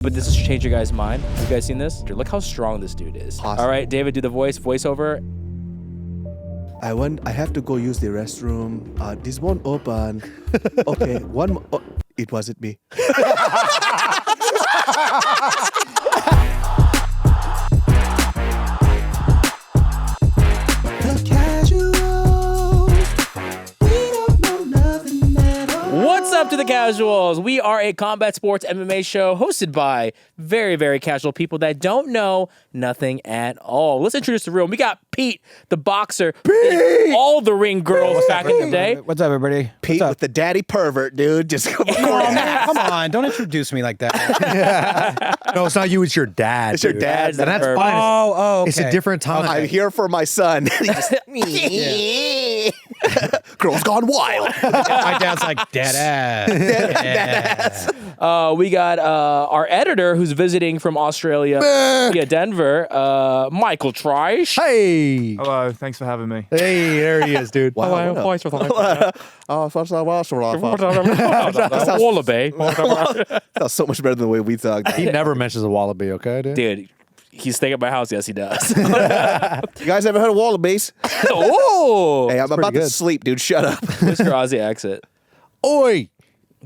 But this has changed your guys' mind. Have you guys seen this? Dude, look how strong this dude is. Awesome. All right, David, do the voiceover. I have to go use the restroom. This won't open. Okay, it wasn't me. What's up to the casuals? We are a combat sports MMA show hosted by very, very casual people that don't know nothing at all. Let's introduce the room. We got Pete, the boxer, all the ring girls back in the day. What's up, everybody? Pete with the daddy pervert, dude. Just come Come on, don't introduce me like that. No, it's not you. It's your dad. It's your dude. dad. Dad's the And that's pervert. fine. Oh, okay. It's a different time. I'm here for my son. He just, Girls gone wild. My dad's like, dead ass. We got our editor who's visiting from Australia via Denver, Michael Trish. Hey. Hello, thanks for having me. Hey, there he is, dude. Wow, what Wallaby. That's so much better than the way we talk. He never mentions a wallaby, okay, dude? Dude, he's staying at my house. Yes, he does. You guys ever heard of wallabies? Oh, Hey, I'm about to good. sleep, dude. Shut up. Mr. Aussie accent. Oi.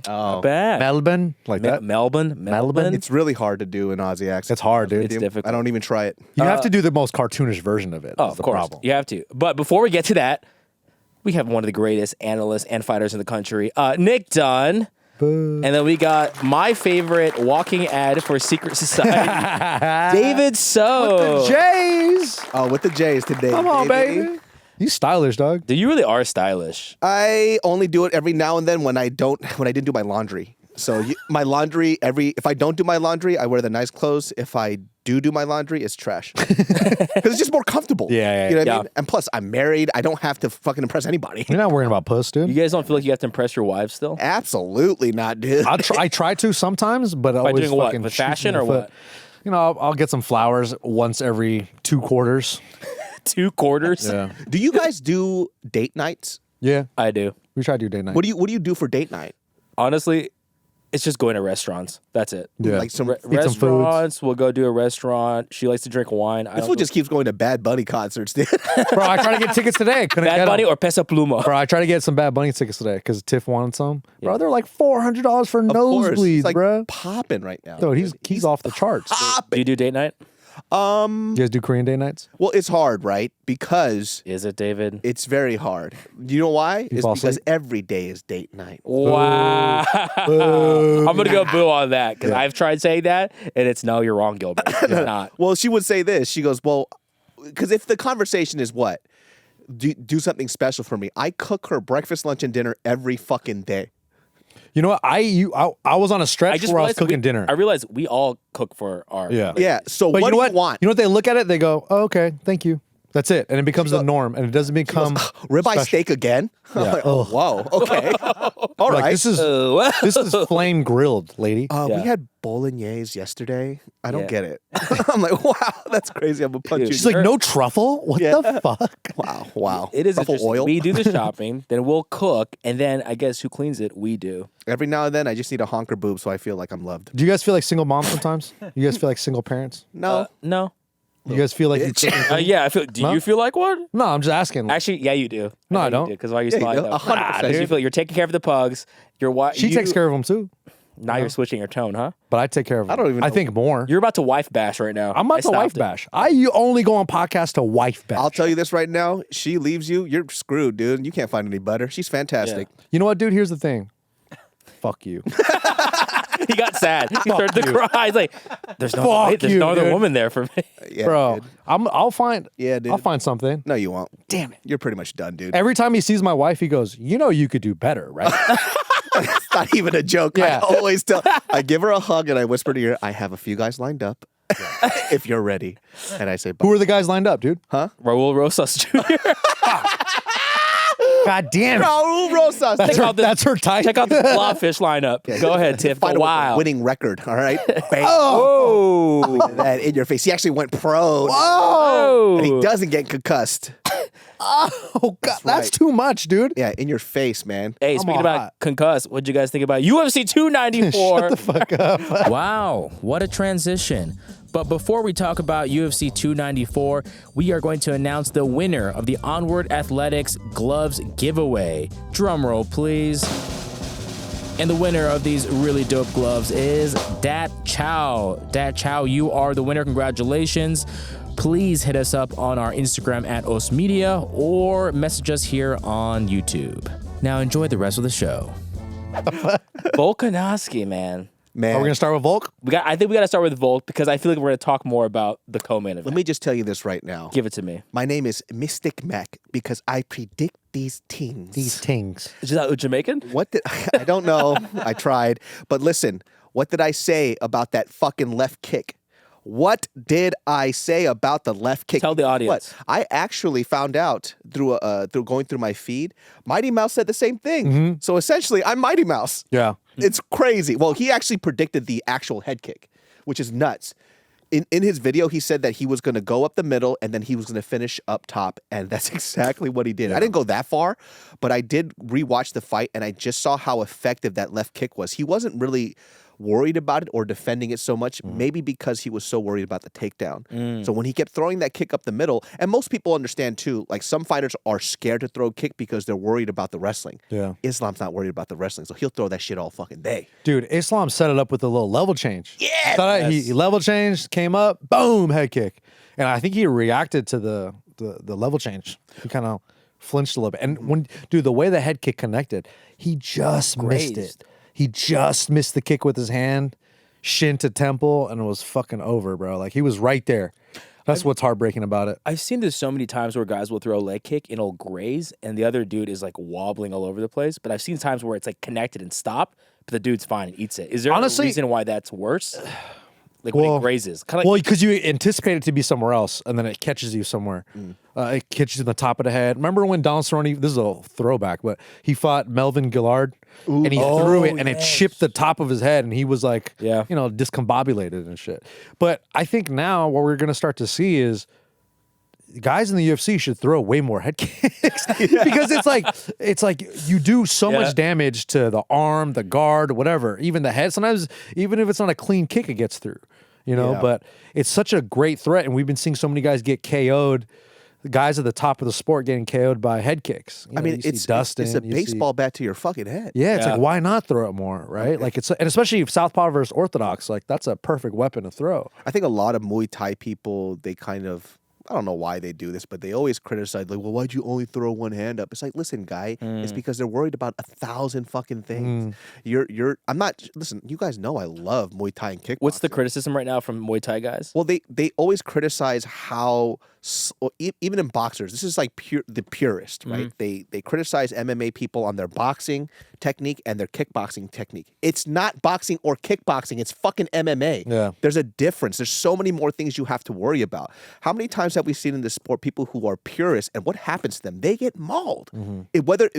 Oh, Bad. Melbourne, like that. Melbourne. it's really hard to do an Aussie accent. It's hard, dude. It's difficult. I don't even try it. You have to do the most cartoonish version of it. Oh, is of the course. problem. You have to. But before we get to that, we have one of the greatest analysts and fighters in the country, Nick Dunn. Boo. And then we got my favorite walking ad for Secret Society, David So. Jays. Oh, with the J's today. Come on, baby. You stylish, dog. Dude, you really are stylish. I only do it every now and then when I didn't do my laundry. So my laundry if I don't do my laundry, I wear the nice clothes. If I do my laundry, it's trash. Because it's just more comfortable. Yeah, You know what I yeah. mean? And plus, I'm married. I don't have to fucking impress anybody. You're not worrying about puss, dude. You guys don't feel like you have to impress your wives still? Absolutely not, dude. I try to sometimes, but By always doing what? fucking With shoots me fashion in or the foot. what? You know, I'll get some flowers once every 2 quarters. 2 quarters? Yeah. Do you guys do date nights? Yeah. I do. We try to do date night. What do you do for date night? Honestly, it's just going to restaurants. That's it. Yeah. Like some. some foods. Restaurants, we'll go to a restaurant. She likes to drink wine. This fool just keeps going to Bad Bunny concerts, dude. Bro, I tried to get tickets today. Couldn't Bad get Bunny them. or Pesa Pluma? Bro, I tried to get some Bad Bunny tickets today because Tiff wanted some. Bro, they're like $400 for Of course. nosebleeds, It's like bro. popping right now. Dude, he's off the charts. Do you do date night? You guys do Korean date nights? Well, it's hard, right? Because Is it, David? it's very hard. You know why? It's fall because asleep? every day is date night. Wow. I'm going to go boo on that because I've tried saying that and it's no, you're wrong, Gilbert. It's not. Well, she would say this. She goes, well, because if the conversation is what? Do something special for me. I cook her breakfast, lunch, and dinner every fucking day. You know what? I was on a stretch where I was realized cooking dinner. I realized we all cook for our. Yeah. Yeah. So But what you know do what? you want? You know what they look at it? They go, oh, okay, thank you. That's it. And it becomes the norm. And it doesn't become Ribeye special. steak again? I'm Yeah. like, oh, whoa. Okay. All Like, right. this is flame grilled, lady. Yeah. We had bolognese yesterday. I don't Yeah. get it. I'm like, wow, that's crazy. I'm gonna punch Dude. you. She's like, no truffle? What the fuck? Wow. It is Truffle interesting. oil. We do the shopping, then we'll cook, and then I guess who cleans it? We do. Every now and then, I just need a honker boob so I feel like I'm loved. Do you guys feel like single moms sometimes? You guys feel like single parents? No. No. You guys feel like you Yeah, I feel. Do you feel like one? No, I'm just asking. Actually, yeah, you do. No, I know don't. Because why are you Yeah, you smiling? do. though? 100%, Because you dude. feel you're taking care of the pugs. She takes care of them too, Now you're switching your tone, huh? but I take care of them. I don't even I know. think more. You're about to wife bash right now. I'm about to wife bash. You only go on podcasts to wife bash. I'll tell you this right now. She leaves you, you're screwed, dude. You can't find any butter. She's fantastic. You know what, dude? Here's the thing. Fuck you. He got sad. He started to cry. He's like, "There's no, Fuck there's you, no other dude. woman there for me." Yeah, Bro, dude. I'll find Yeah, dude. I'll find something. No, you won't. Damn it. You're pretty much done, dude. Every time he sees my wife, he goes, you know you could do better, right? It's not even a joke. Yeah. I always I give her a hug and I whisper to her, I have a few guys lined up if you're ready. And I say, Who are the guys lined up, dude? Raul Rosas Jr. God damn it. Raul Rosas. That's her type. Check out the blobfish lineup. Go ahead, Tiff. Go Find a wild. winning record, all right? Bang. Oh. That in your face. He actually went pro. Oh. And he doesn't get concussed. Oh God, that's right. too much, dude. Yeah, in your face, man. Hey, I'm speaking all about hot. concuss, what'd you guys think about UFC 294? Shut the fuck up. Wow, what a transition. But before we talk about UFC 294, we are going to announce the winner of the Onward Athletics Gloves giveaway. Drum roll, please. And the winner of these really dope gloves is Dat Chow. Dat Chow, you are the winner. Congratulations. Please hit us up on our Instagram at Os Media or message us here on YouTube. Now enjoy the rest of the show. Volkanovski, man. Man, Are we gonna start with Volk? I think we got to start with Volk because I feel like we're going to talk more about the co-main event. let me just tell you this right now. Give it to me. My name is Mystic Mac because I predict these things. These tings. Is that Jamaican? What did I don't know. I tried. But listen, what did I say about that fucking left kick? What did I say about the left kick? Tell the audience. What? I actually found out through going through my feed. Mighty Mouse said the same thing. So essentially, I'm Mighty Mouse. Yeah. It's crazy. Well, he actually predicted the actual head kick, which is nuts. In his video, he said that he was going to go up the middle and then he was going to finish up top, and that's exactly what he did. I didn't go that far, but I did rewatch the fight, and I just saw how effective that left kick was. He wasn't really worried about it or defending it so much, maybe because he was so worried about the takedown. So when he kept throwing that kick up the middle, and most people understand too, like some fighters are scared to throw a kick because they're worried about the wrestling. Yeah. Islam's not worried about the wrestling, so he'll throw that shit all fucking day. Dude, Islam set it up with a little level change. Yeah. He level changed, came up, boom, head kick. And I think he reacted to the level change. He kind of flinched a little bit. And the way the head kick connected, he just missed it. He just missed the kick with his hand, shin to temple, and it was fucking over, bro. Like, he was right there. That's what's heartbreaking about it. I've seen this so many times where guys will throw a leg kick and it'll graze, and the other dude is like wobbling all over the place. But I've seen times where it's like connected and stopped, but the dude's fine and eats it. Is there Honestly, a reason why that's worse? Like when it grazes, kind of. Well, because you anticipate it to be somewhere else, and then it catches you somewhere. It catches you in the top of the head. Remember when Donald Cerrone, this is a throwback, but he fought Melvin Gillard, and he threw it, and it chipped the top of his head, and he was like, discombobulated and shit. But I think now what we're going to start to see is guys in the UFC should throw way more head kicks because it's like you do so much damage to the arm, the guard, whatever, even the head. Sometimes even if it's not a clean kick, it gets through, but it's such a great threat. And we've been seeing so many guys get KO'd, the guys at the top of the sport getting KO'd by head kicks. I mean, it's a baseball bat to your fucking head. Yeah, it's like, why not throw it more, right? Like and especially if Southpaw versus Orthodox, like that's a perfect weapon to throw. I think a lot of Muay Thai people, they kind of, I don't know why they do this, but they always criticize, like, well, why'd you only throw one hand up? It's like, listen, guy, it's because they're worried about 1,000 fucking things. Listen, you guys know I love Muay Thai and kickboxing. What's the criticism right now from Muay Thai guys? Well, they always criticize how, even in boxers, this is like the purist, right? They criticize MMA people on their boxing technique and their kickboxing technique. It's not boxing or kickboxing. It's fucking MMA. Yeah. There's a difference. There's so many more things you have to worry about. How many times have we seen in this sport people who are purists, and what happens to them? They get mauled.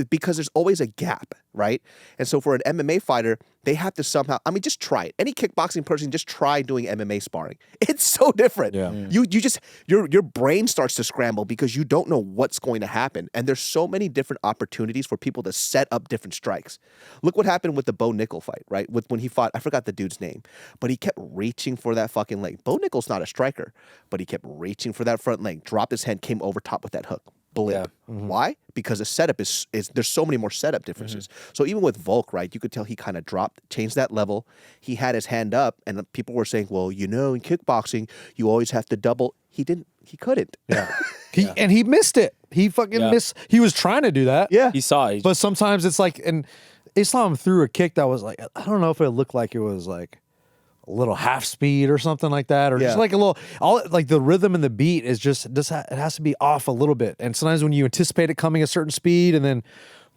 Because there's always a gap, right? And so for an MMA fighter, they have to somehow, just try it. Any kickboxing person, just try doing MMA sparring. It's so different. Yeah. You just, your brain starts to scramble because you don't know what's going to happen. And there's so many different opportunities for people to set up different strikes. Look what happened with the Bo Nickel fight, right? When he fought, I forgot the dude's name, but he kept reaching for that fucking leg. Bo Nickel's not a striker, but he kept reaching for that front leg, dropped his hand, came over top with that hook. Blip. Why? Because the setup is there's so many more setup differences. So even with Volk, right, you could tell he kind of changed that level. He had his hand up, and people were saying, well, in kickboxing, you always have to double. He couldn't. Yeah. He missed it. He fucking missed. He was trying to do that. Yeah. He saw it. But sometimes it's like, and Islam threw a kick that was like, I don't know if it looked like it was like a little half speed or something like that, or just like a little, like the rhythm and the beat is just it has to be off a little bit. And sometimes when you anticipate it coming a certain speed and then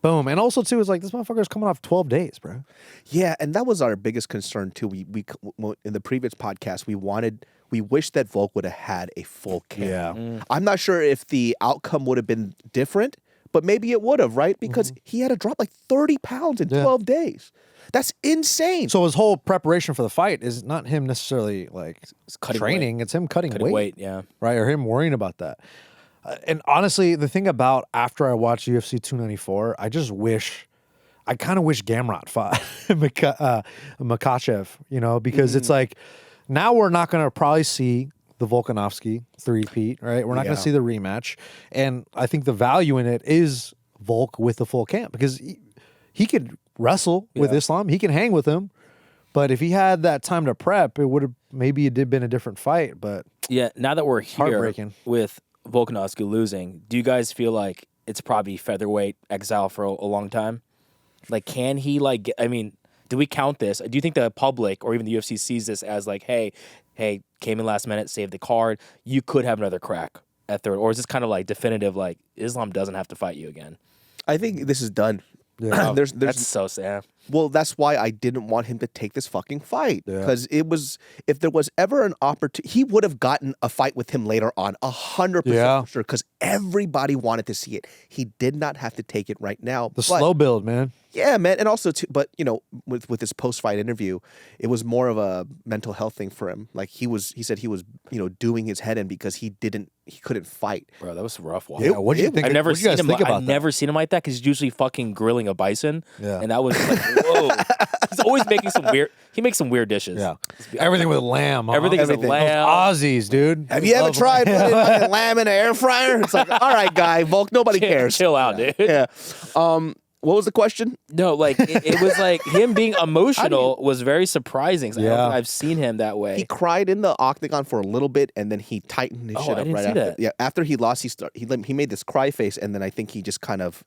boom. And also too, it's like this motherfucker's coming off 12 days, bro. Yeah, and that was our biggest concern too. We in the previous podcast, we wished that Volk would have had a full camp. Yeah. I'm not sure if the outcome would have been different, but maybe it would have, right? Because he had to drop like 30 pounds in 12 days. That's insane. So his whole preparation for the fight is not him necessarily like cutting training. weight. It's him cutting weight. Yeah. Right. Or him worrying about that. And honestly, the thing about after I watched UFC 294, I kind of wish Gamrot fought Makachev, because it's like now we're not going to probably see the Volkanovski three-peat, right? We're not going to see the rematch. And I think the value in it is Volk with the full camp because he could wrestle with Islam. He can hang with him. But if he had that time to prep, it did been a different fight. But yeah, now that we're here heartbreaking with Volkanovski losing, do you guys feel like it's probably featherweight exile for a long time? Like, can he do we count this? Do you think the public or even the UFC sees this as like, hey, came in last minute, saved the card, you could have another crack at third? Or is this kind of like definitive, like Islam doesn't have to fight you again? I think this is done. Yeah. That's so sad. Well, that's why I didn't want him to take this fucking fight. Because if there was ever an opportunity, he would have gotten a fight with him later on, 100% for sure, because everybody wanted to see it. He did not have to take it right now. Slow build, man. Yeah, man. And also, but with his post-fight interview, it was more of a mental health thing for him. Like he said he was, doing his head in because he couldn't fight. Bro, that was rough. Wow. Yeah, what do you think? I've never What do you guys seen him. think about I've that? never seen him like that because he's usually fucking grilling a bison. Yeah. And that was like, whoa. He's always making some weird. He makes some weird dishes. Yeah, everything with lamb. Huh? Everything is a Everything. lamb. Aussies, dude. Have you ever tried putting fucking lamb in an air fryer? It's like, all right, guy, Volk, nobody cares. Chill out, dude. Yeah. What was the question? No, like it was like him being emotional was very surprising. I don't think I've seen him that way. He cried in the octagon for a little bit, and then he tightened his shit I up didn't right see after. that. Yeah, after he lost, he made this cry face, and then I think he just kind of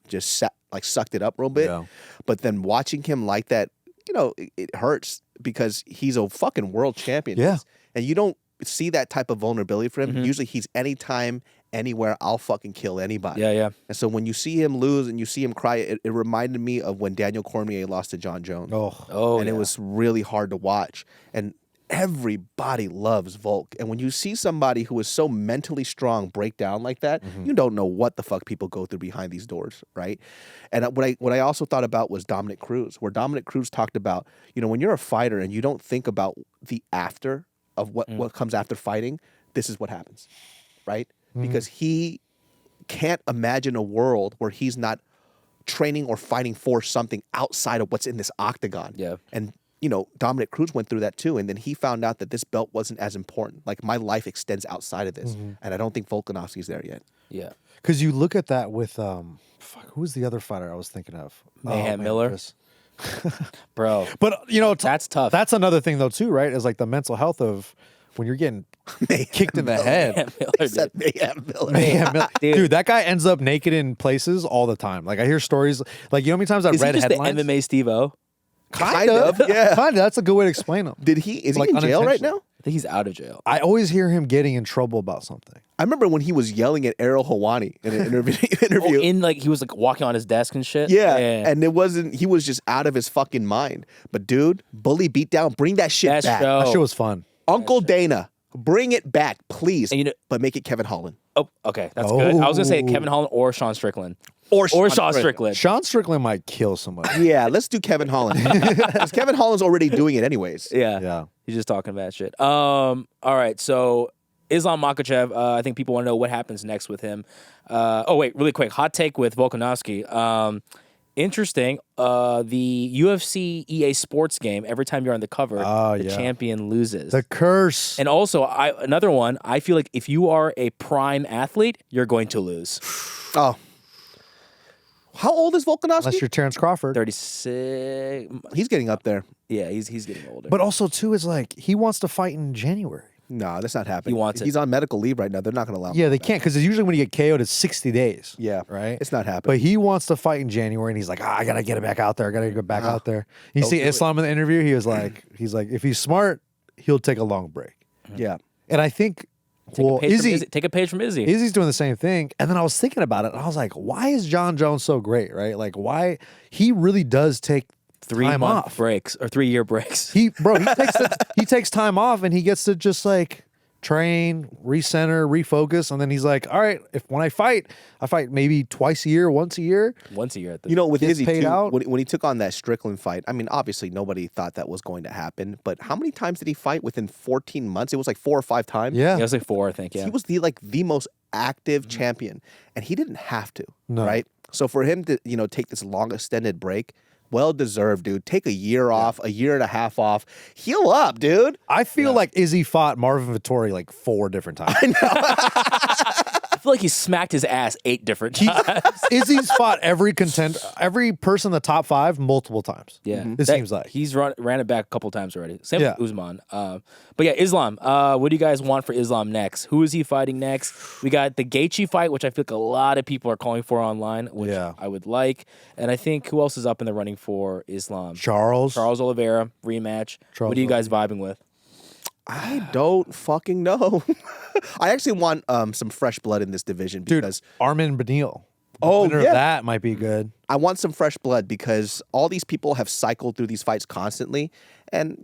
sucked it up a little bit. Yeah. But then watching him like that, it hurts because he's a fucking world champion. Yeah. And you don't see that type of vulnerability for him. Usually he's anytime, anywhere, I'll fucking kill anybody. Yeah. And so when you see him lose and you see him cry, it reminded me of when Daniel Cormier lost to Jon Jones. And it was really hard to watch. And everybody loves Volk. And when you see somebody who is so mentally strong break down like that, you don't know what the fuck people go through behind these doors, right? And what I also thought about was Dominic Cruz, where Dominic Cruz talked about, when you're a fighter and you don't think about the after of what comes after fighting, this is what happens, right? Because he can't imagine a world where he's not training or fighting for something outside of what's in this octagon. Yeah. And, Dominic Cruz went through that too. And then he found out that this belt wasn't as important. Like, my life extends outside of this. And I don't think Volkanovski's there yet. Yeah. Because you look at that with who was the other fighter I was thinking of? Mayhem Miller? Bro. But That's tough. That's another thing though too, right? Is like the mental health of when you're getting kicked in the head. Mayhem Miller, dude. Except Mayhem Miller. Mayhem Miller. Dude. Dude, that guy ends up naked in places all the time. Like I hear stories, like how many times I've Is he read just headlines. the MMA Steve-O? Kind of, yeah. Kind of. That's a good way to explain him. Is he Like, in jail right unintentional. now? I think he's out of jail. I always hear him getting in trouble about something. I remember when he was yelling at Errol Hawani in an interview. He was like walking on his desk and shit. Yeah, and he was just out of his fucking mind. But dude, bully beatdown, bring that shit That back. show. That shit was fun. Uncle Dana, bring it back, please. And but make it Kevin Holland. Oh, okay, that's good. I was gonna say Kevin Holland or Sean Strickland. Or Sean Strickland. Sean Strickland might kill somebody. Yeah, let's do Kevin Holland. Because Kevin Holland's already doing it anyways. Yeah. He's just talking about shit. All right, so Islam Makhachev, I think people want to know what happens next with him. Wait, really quick. Hot take with Volkanovski. Interesting. The UFC EA Sports game, every time you're on the cover, the champion loses. The curse. And also, another one, I feel like if you are a prime athlete, you're going to lose. Oh. How old is Volkanovski? Unless you're Terrence Crawford. 36. He's getting up there. Yeah, he's getting older. But also, too, is like, he wants to fight in January. No, that's not happening. He wants it. He's on medical leave right now. They're not going to allow him. Yeah, they can't, because usually when you get KO'd, it's 60 days. Yeah. Right? It's not happening. But he wants to fight in January, and he's like, I got to get it back out there. I got to get back out there. You see Islam in the interview, he was like, if he's smart, he'll take a long break. Yeah. And I think, take a page from Izzy. Izzy's doing the same thing. And then I was thinking about it, and I was like, why is Jon Jones so great, right? Like, why? He really does take 3-month off. breaks or 3-year breaks. He takes time off, and he gets to just like train, recenter, refocus, and then he's like, all right, when I fight maybe twice a year, once a year. Once a year at the With gets Izzy paid too, out. when he took on that Strickland fight, I mean, obviously nobody thought that was going to happen. But how many times did he fight within 14 months? It was like 4 or 5 times. Yeah. It was like 4, I think. Yeah. He was the most active champion, and he didn't have to, No. right? So for him to, take this long extended break, well deserved, dude. Take a year off, a year and a half off. Heal up, dude. I feel like Izzy fought Marvin Vettori like 4 different times. I feel like he smacked his ass 8 different times. Izzy's fought every person in the top 5 multiple times. Yeah, It seems like. he's ran it back a couple times already. Same Yeah. with Usman. But yeah, Islam. What do you guys want for Islam next? Who is he fighting next? We got the Gaethje fight, which I feel like a lot of people are calling for online, which I would like. And I think who else is up in the running for Islam? Charles Oliveira rematch. What are you guys vibing with? I don't fucking know. I actually want some fresh blood in this division Dude, because Armin Benil. Oh, Winner of yeah. that might be good. I want some fresh blood because all these people have cycled through these fights constantly, and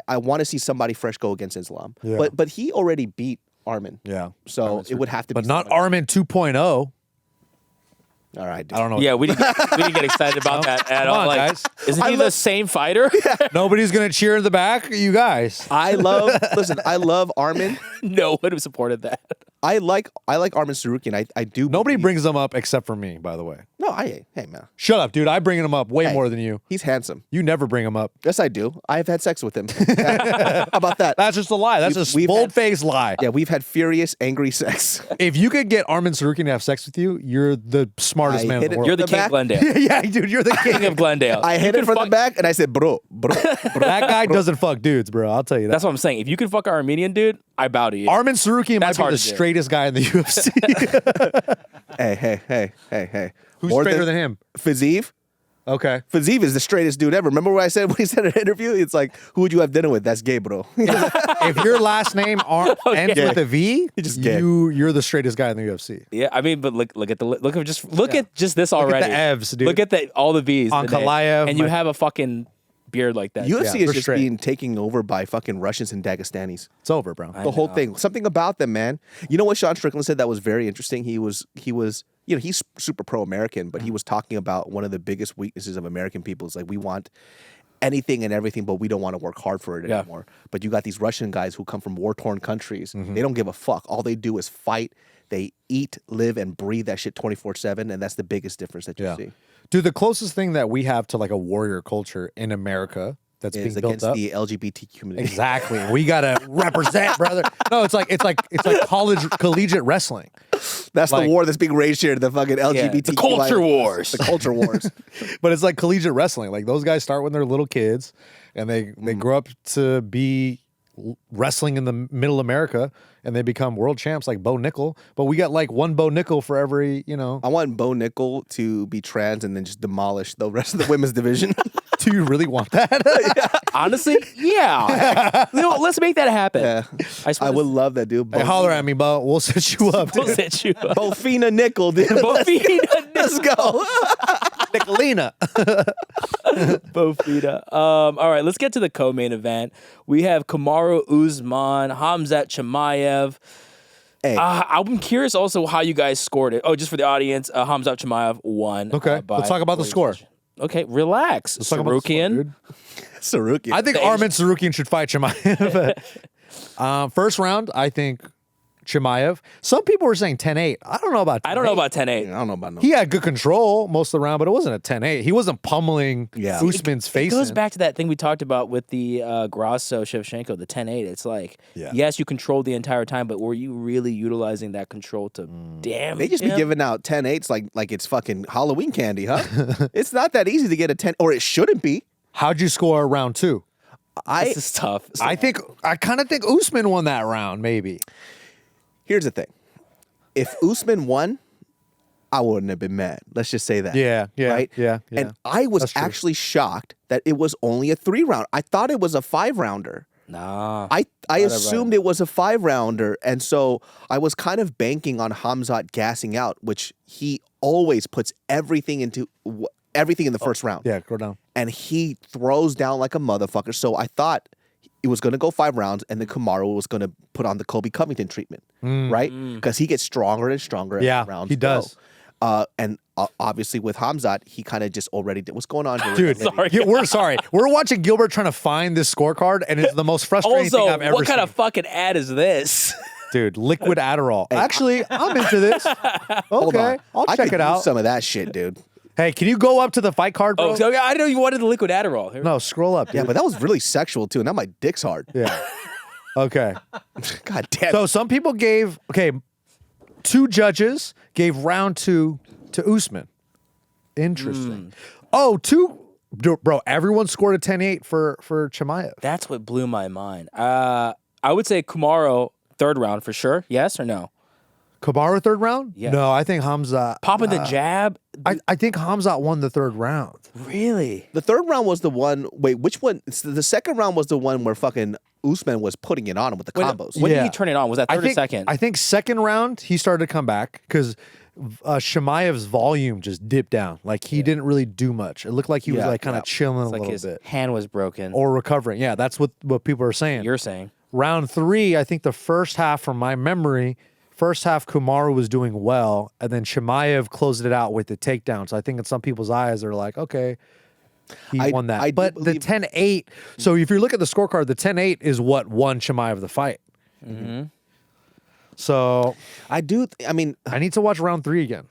I want to see somebody fresh go against Islam. Yeah. But he already beat Armin. Yeah. So it would have to be. But not Armin 2.0. All right, dude. I don't know. Yeah, we didn't get excited about that at all. on, Like, guys. isn't he the same fighter? Nobody's going to cheer in the back? You guys. I love Armin. No one have supported that. I like Armin Sarukian. I do. Nobody believe- brings them up except for me, by the way. No, hey man. Shut up, dude. I bring him up way Hey, more than you. He's handsome. You never bring him up. Yes, I do. I've had sex with him. How about that? That's just a lie. That's We've a had- bold-faced lie. Yeah, we've had furious, angry sex. If you could get Armin Sarukian to have sex with you, you're the smartest I man in hit the it- world. You're the The king back? of Glendale. yeah, dude, you're the king. King of Glendale. I hit You it from can the back and I said, bro. That guy doesn't fuck dudes, bro. I'll tell you that. That's what I'm saying. If you can fuck an Armenian dude, I bow to you. Armin Sarukian might That's be hard the to do. straightest guy in the UFC. Hey. Who's More straighter than him? Fazeev? Okay. Fazeev is the straightest dude ever. Remember what I said when he said in an interview? It's like, who would you have dinner with? That's gay, bro. If your last name ends with a V, just gay. you're the straightest guy in the UFC. Yeah, I mean, but look at just this already. the Evs, dude. Look at all the V's. On today. Kalaev, and you my- have a fucking beard like that. UFC Yeah, is we're just straight. being taken over by fucking Russians and Dagestanis. It's over, bro. The whole thing. Something about them, man. You know what Sean Strickland said that was very interesting? He was he's super pro-American, but he was talking about one of the biggest weaknesses of American people is like we want anything and everything, but we don't want to work hard for it anymore. But you got these Russian guys who come from war-torn countries. They don't give a fuck. All they do is fight. They eat, live, and breathe that shit 24/7, and that's the biggest difference that you see. Dude, the closest thing that we have to like a warrior culture in America that's Is being built against up. the LGBT community. Exactly. We gotta represent, brother. No, it's like collegiate wrestling. That's like- the war that's being raged here. The fucking LGBT. the culture wars. The culture wars. But it's like collegiate wrestling. Like those guys start when they're little kids and they grow up to be wrestling in the middle America and they become world champs like Bo Nickel. But we got like one Bo Nickel for every, I want Bo Nickel to be trans and then just demolish the rest of the women's division. Do you really want that? Honestly, yeah. Let's make that happen. Yeah. I I would love that, dude. Hey, holler at me, Bo. We'll set you up. We'll Dude. set you up. Bofina Nickel, dude. Let's go. Nickelina. Bofita. All right, let's get to the co-main event. We have Kamaru Usman, Khamzat Chimaev. Hey. I'm curious also how you guys scored it. Oh, just for the audience, Khamzat Chimaev won. Okay, by let's talk about the score. Okay, relax. Let's talk about the score, Sarukian. dude. Sarukian. I think Armin Sarukian should fight Chimaev. First round, I think Chimaev. Some people were saying 10-8. I don't know about 10-8. I don't know about I 10-8. don't know about no. He had good control most of the round, but it wasn't a 10-8. He wasn't pummeling Usman's face. It goes back to that thing we talked about with the Grasso Shevchenko, the 10-8. It's like, yes, you controlled the entire time, but were you really utilizing that control to damage They just him? be giving out 10-8s like it's fucking Halloween candy, huh? It's not that easy to get a 10, or it shouldn't be. How'd you score round 2? This is tough. I kind of think Usman won that round, maybe. Here's the thing. If Usman won, I wouldn't have been mad. Let's just say that. Yeah. Right? And I was That's true. actually shocked that it was only a 3-round. I thought it was a 5-rounder. Nah. I assumed it was a 5-rounder, and so I was kind of banking on Khamzat gassing out, which he always puts everything in the first round. Yeah, go down. And he throws down like a motherfucker. So I thought it was going to go 5 rounds, and then Kamaru was going to put on the Kobe Covington treatment, right? Because he gets stronger and stronger as rounds he does. go. And obviously with Khamzat, he kind of just already did. What's going on here? Dude, Sorry. we're sorry. We're watching Gilbert trying to find this scorecard, and it's the most frustrating Also, thing I've ever what kind seen. of fucking ad is this? Dude, liquid Adderall. Actually, I'm into this. Hold Okay, on. I'll I check could it out. use some of that shit, dude. Hey, can you go up to the fight card, bro? Oh, so I didn't know you wanted the liquid Adderall. Here. No, scroll up. Yeah, Dude. but that was really sexual too. Now my dick's hard. Yeah. Okay. God damn. So some people gave 2 judges gave round 2 to Usman. Interesting. Oh, 2 bro, everyone scored a 10-8 for Chimaev. That's what blew my mind. I would say Kumaro third round for sure. Yes or no? Kamaru third round? Yeah. No, I think Hamza. Popping the jab. I think Hamza won the third round. Really? The third round was the one. Wait, which one? The second round was the one where fucking Usman was putting it on him with the combos. When did Yeah. he turn it on? Was that third or second? I think second round he started to come back because Chimaev's volume just dipped down. Like he didn't really do much. It looked like he was Yeah, like kind of chilling It's a like little his bit hand was broken. or recovering. Yeah, that's what people are saying. You're saying. Round 3, I think the first half, from my memory, first half Kamaru was doing well, and then Chimaev closed it out with the takedown. So I think in some people's eyes, they're like, okay, he won that. I do But the believe- 10-8, so if you look at the scorecard, the 10-8 is what won Chimaev the fight. Mm-hmm. So I do. I mean, I need to watch round 3 again.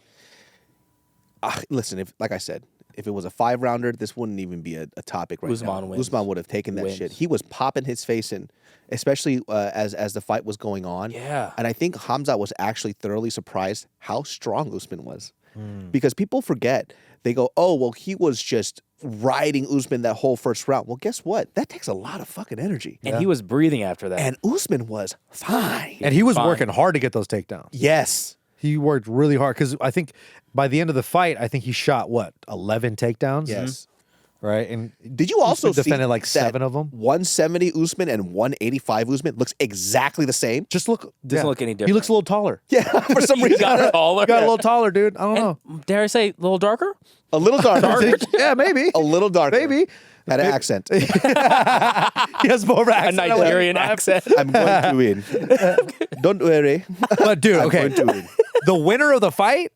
listen. If like I said, if it was a 5-rounder, this wouldn't even be a topic right Usman now. wins. Usman would have taken that Wins. shit. He was popping his face in, especially as the fight was going on. Yeah. And I think Hamza was actually thoroughly surprised how strong Usman was, Hmm. because people forget. They go, oh well, he was just riding Usman that whole first round. Well, guess what? That takes a lot of fucking energy. And he was breathing after that. And Usman was fine. And he was Fine. working hard to get those takedowns. Yes. He worked really hard because I think by the end of the fight, I think he shot, 11 takedowns? Yes. Right? And Did you also Usman see defended like that 7 of them? 170 Usman and 185 Usman looks exactly the same. Just look. Doesn't look any He looks different. a little taller. Yeah, for some He reason. got taller. Got a little taller, dude. I don't know. Dare I say, a little darker? A little darker. Yeah, maybe. A little darker. Maybe. Had an accent. He has more of an A accent. Nigerian accent. I'm going to win. Don't worry. But dude, okay. I'm going to win. The winner of the fight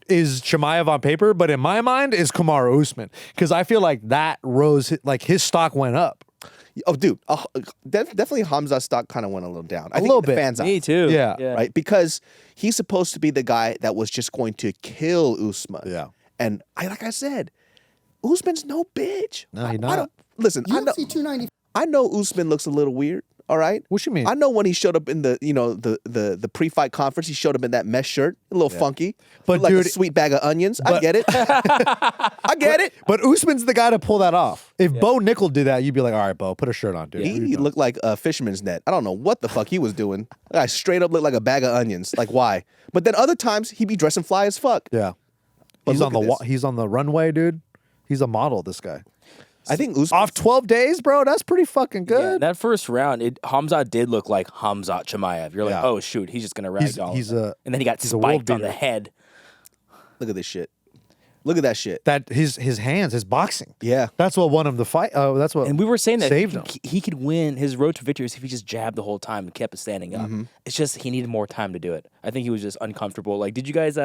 is Chimaev on paper, but in my mind is Kamaru Usman because I feel like that rose, like his stock went up. Oh, dude. Definitely Hamza's stock kind of went a little down. I think little the bit. fans Me out, too. Yeah. right? Because he's supposed to be the guy that was just going to kill Usman. Yeah. And like I said, Usman's no bitch. No, he's I not. don't, listen, UFC 290. I know Usman looks a little weird. All right. What you mean? I know when he showed up in the pre-fight conference, he showed up in that mesh shirt, a little funky, But like a dude- sweet bag of onions. I get it. I get it. But Usman's the guy to pull that off. If Bo Nickel did that, you'd be like, all right, Bo, put a shirt on, dude. He looked like a fisherman's net. I don't know what the fuck he was doing. That guy straight up looked like a bag of onions. Like why? But then other times he'd be dressing fly as fuck. Yeah. But He's look on at the this. he's on the runway, dude. He's a model, this guy. I think Usman. Off 12 days, bro, that's pretty fucking Yeah, good. that first round, Hamza did look like Hamza Chimaev. You're like, Yeah. oh shoot, he's just gonna ragdoll. he's him. a- and then he got he's a world spiked on the beater. head. Look at this shit. Look at that shit. That his hands, his boxing. Yeah. That's what won him the fight. Oh, that's what. And we were saying that saved him. he could win his road to victory if he just jabbed the whole time and kept it standing up. It's just he needed more time to do it. I think he was just uncomfortable. Like, did you guys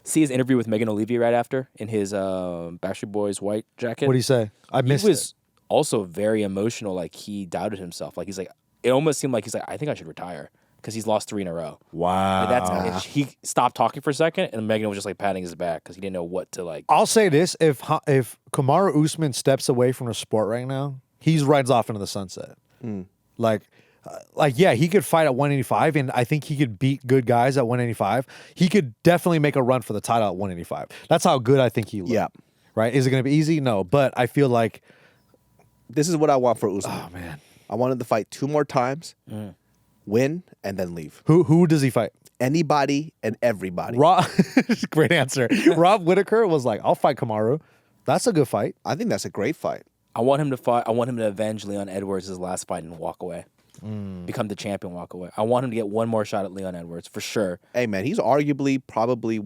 see his interview with Megan Olivier right after in his Backstreet Boys white jacket? What do you say? I missed He was it. also very emotional. Like, he doubted himself. Like, he's like, it almost seemed like he's like, I think I should retire because he's lost 3 in a row. Wow. Like, he stopped talking for a second, and Megan was just like patting his back because he didn't know what to like. I'll say this: if Kamaru Usman steps away from the sport right now, he rides off into the sunset. Like, yeah, he could fight at 185, and I think he could beat good guys at 185. He could definitely make a run for the title at 185. That's how good I think he looked. Yeah. Right? Is it going to be easy? No, but I feel like, This is what I want for Usman. oh man, I want him to fight 2 more times, win, and then leave. who does he fight? Anybody and everybody. Rob, great answer. Rob Whitaker was like, "I'll fight Kamaru." That's a good fight. I think that's a great fight. I want him to fight. I want him to avenge Leon Edwards' last fight and walk away, become the champion, walk away. I want him to get one more shot at Leon Edwards for sure. Hey man, he's arguably probably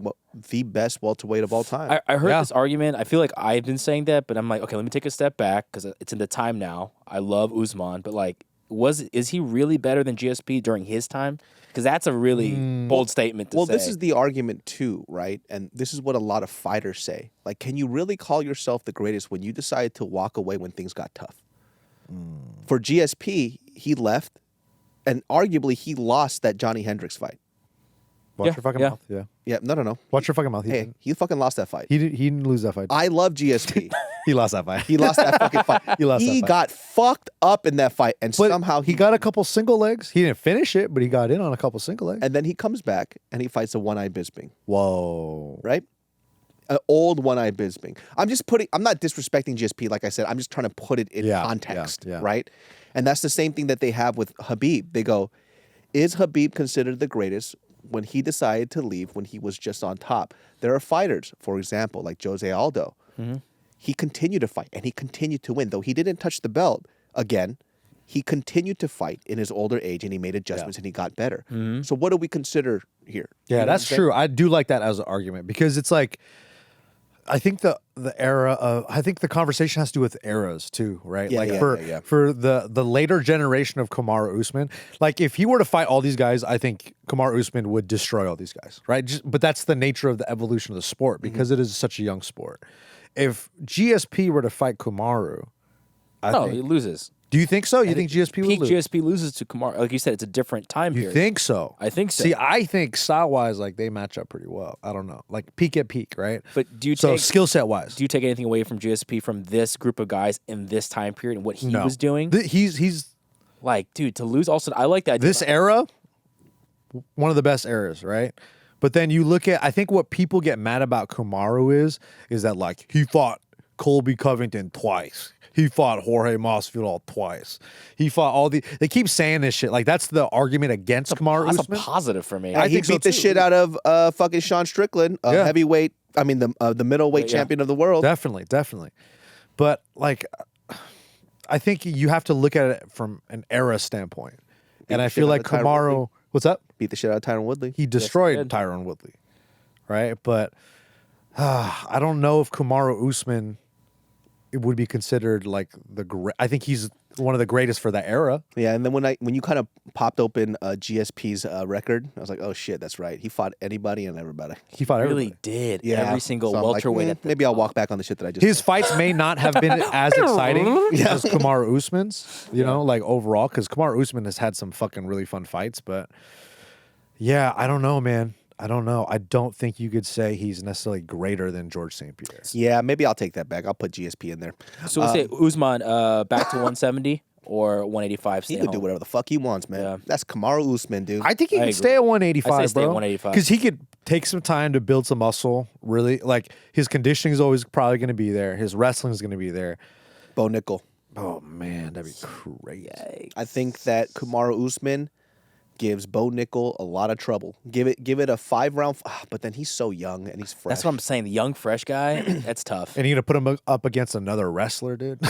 the best welterweight of all time. I heard Yeah. this argument. I feel like I've been saying that, but I'm like, okay, let me take a step back because it's in the time now. I love Usman, but like, is he really better than GSP during his time? Because that's a really bold statement to say. This is the argument too, right? And this is what a lot of fighters say. Like, can you really call yourself the greatest when you decided to walk away when things got tough? For GSP, he left and arguably he lost that Johnny Hendricks fight. Watch your fucking mouth. Yeah. Yeah, no. Watch your fucking mouth. Hey, he fucking lost that fight. He didn't lose that fight. I love GSP. He lost that fight. He lost that fucking fight. He lost that fight. got fucked up in that fight, and But somehow he got a couple single legs. He didn't finish it, but he got in on a couple single legs. And then he comes back and he fights a one-eyed Bisping, Whoa. right? An old one-eyed Bisping. I'm not disrespecting GSP, like I said. I'm just trying to put it in context, yeah. right? And that's the same thing that they have with Khabib. They go, is Khabib considered the greatest when he decided to leave when he was just on top? There are fighters, for example, like Jose Aldo. Mm-hmm. He continued to fight and he continued to win. Though he didn't touch the belt again, he continued to fight in his older age and he made adjustments and he got better. Mm-hmm. So what do we consider here? Yeah, You know that's what I'm saying? true. I do like that as an argument because it's like, I think the conversation has to do with eras too, right? Yeah, like yeah. for the later generation of Kamaru Usman, like if he were to fight all these guys, I think Kamaru Usman would destroy all these guys, right? But that's the nature of the evolution of the sport because it is such a young sport. If GSP were to fight Kamaru, He loses. do you think so? You think GSP would Peak lose? GSP loses to Kamaru. Like you said, it's a different time You period. think so? I think so. See, I think style wise, like they match up pretty well. I don't know, like peak at peak, right? But do you so take skill set wise? do you take anything away from GSP from this group of guys in this time period and what he No. was doing? He's Like, dude, to lose also, I like that. this era, one of the best eras, right? But then you look at, I think what people get mad about Kamaru is that like he fought Colby Covington twice. He fought Jorge Masvidal twice. He fought they keep saying this shit. Like that's the argument against Kamaru That's Usman. a positive for me. And he think so, beat the too. shit out of fucking Sean Strickland, Yeah. heavyweight. I mean the middleweight Yeah. champion of the world. Definitely. But like, I think you have to look at it from an era standpoint. And the I shit feel out like of Tyron Kamaru, Woodley. what's up? Beat the shit out of Tyron Woodley. He destroyed did. Tyron Woodley, right? But I don't know if Kamaru Usman it would be considered like I think he's one of the greatest for that era. Yeah, and then when you kind of popped open GSP's record, I was like, oh shit, that's right. He fought anybody and everybody. He fought really everybody. did. Every single So I'm like, welterweight. at the maybe I'll walk back on the shit that I just His said. fights may not have been as exciting as Kamaru Usman's, like overall, because Kamaru Usman has had some fucking really fun fights. But yeah, I don't know, man. I don't know. I don't think you could say he's necessarily greater than George St. Pierre. Yeah, maybe I'll take that back. I'll put GSP in there. So we'll say Usman back to 170 or 185. He Stay can do home. whatever the fuck he wants, man. Yeah. That's Kamaru Usman, dude. I think he I can agree. stay at 185, I say stay at bro. 185. Because he could take some time to build some muscle. Really, like his conditioning is always probably going to be there. His wrestling is going to be there. Bo Nickel. Oh man, that'd be crazy. I think that Kamaru Usman gives Bo Nickel a lot of trouble. Give it a 5-round, but then he's so young and he's fresh. That's what I'm saying. The young, fresh guy, that's tough. And you're gonna put him up against another wrestler, dude.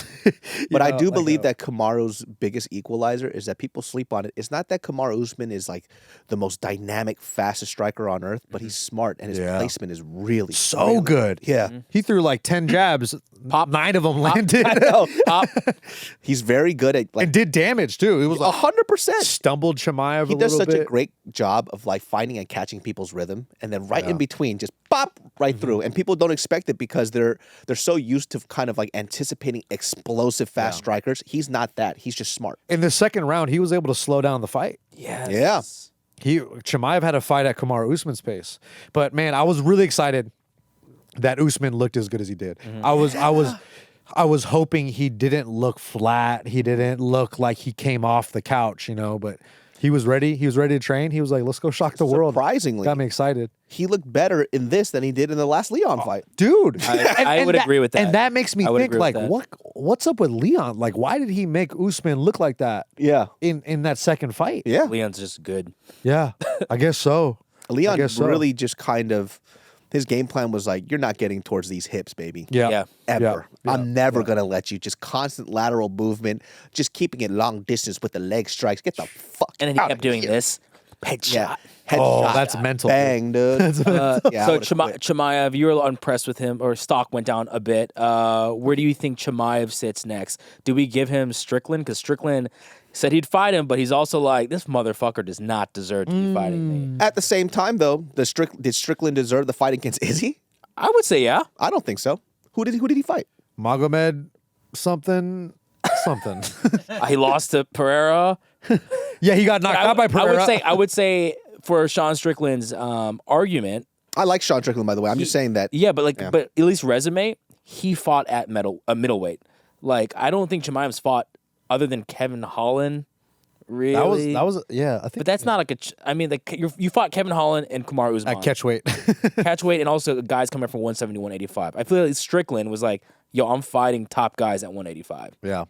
But I do believe that Kamaru's biggest equalizer is that people sleep on it. It's not that Kamaru Usman is like the most dynamic, fastest striker on earth, but he's smart and his Yeah. placement is really so really good. Yeah. He threw like 10 jabs. 9 of them landed. He's very good at And did damage too. It was like 100%. stumbled Chimaev. He a does little such bit. a great job of like finding and catching people's rhythm, and then right in between, just pop right through. And people don't expect it because they're so used to kind of like anticipating explosive fast strikers. He's not that. He's just smart. In the second round, he was able to slow down the fight. Yes. Yeah. Chimaev had a fight at Kamaru Usman's pace. But man, I was really excited that Usman looked as good as he did. I was hoping he didn't look flat. He didn't look like he came off the couch, but he was ready. He was ready to train. He was like, let's go shock the world. Surprisingly. Got me excited. He looked better in this than he did in the last Leon fight. Dude. I would agree with that. And that makes me I would think, agree with like, that. what's up with Leon? Like, why did he make Usman look like that Yeah. in that second fight? Yeah. Leon's just good. Yeah, I guess so. Leon guess so. really just kind of, his game plan was like, you're not getting towards these hips, baby. Yeah. Yeah. Ever. Yeah. I'm never going to let you. Just constant lateral movement, just keeping it long distance with the leg strikes. Get the fuck And then he out kept of doing here. this. Headshot. Yeah. Oh, Headshot. that's mental. Bang, dude. Yeah, I So would've quit. Chimaev, you were unimpressed with him, or stock went down a bit. Where do you think Chimaev sits next? Do we give him Strickland? Because Strickland said he'd fight him, but he's also like, this motherfucker does not deserve to be fighting me. At the same time, though, did Strickland deserve the fight against Izzy? I would say yeah. I don't think so. Who did he fight? Magomed something. He lost to Pereira. Yeah, he got knocked out by Pereira. I would say for Sean Strickland's argument. I like Sean Strickland, by the way. I'm just saying that. Yeah, but at least resume, he fought at middleweight. Like, I don't think Chimaev's fought other than Kevin Holland. Really, that was yeah. I think, but that's not like you fought Kevin Holland and Kamaru Usman at catchweight. catchweight, and also guys coming from 170, 185. I feel like Strickland was like, yo, I'm fighting top guys at 185. Yeah.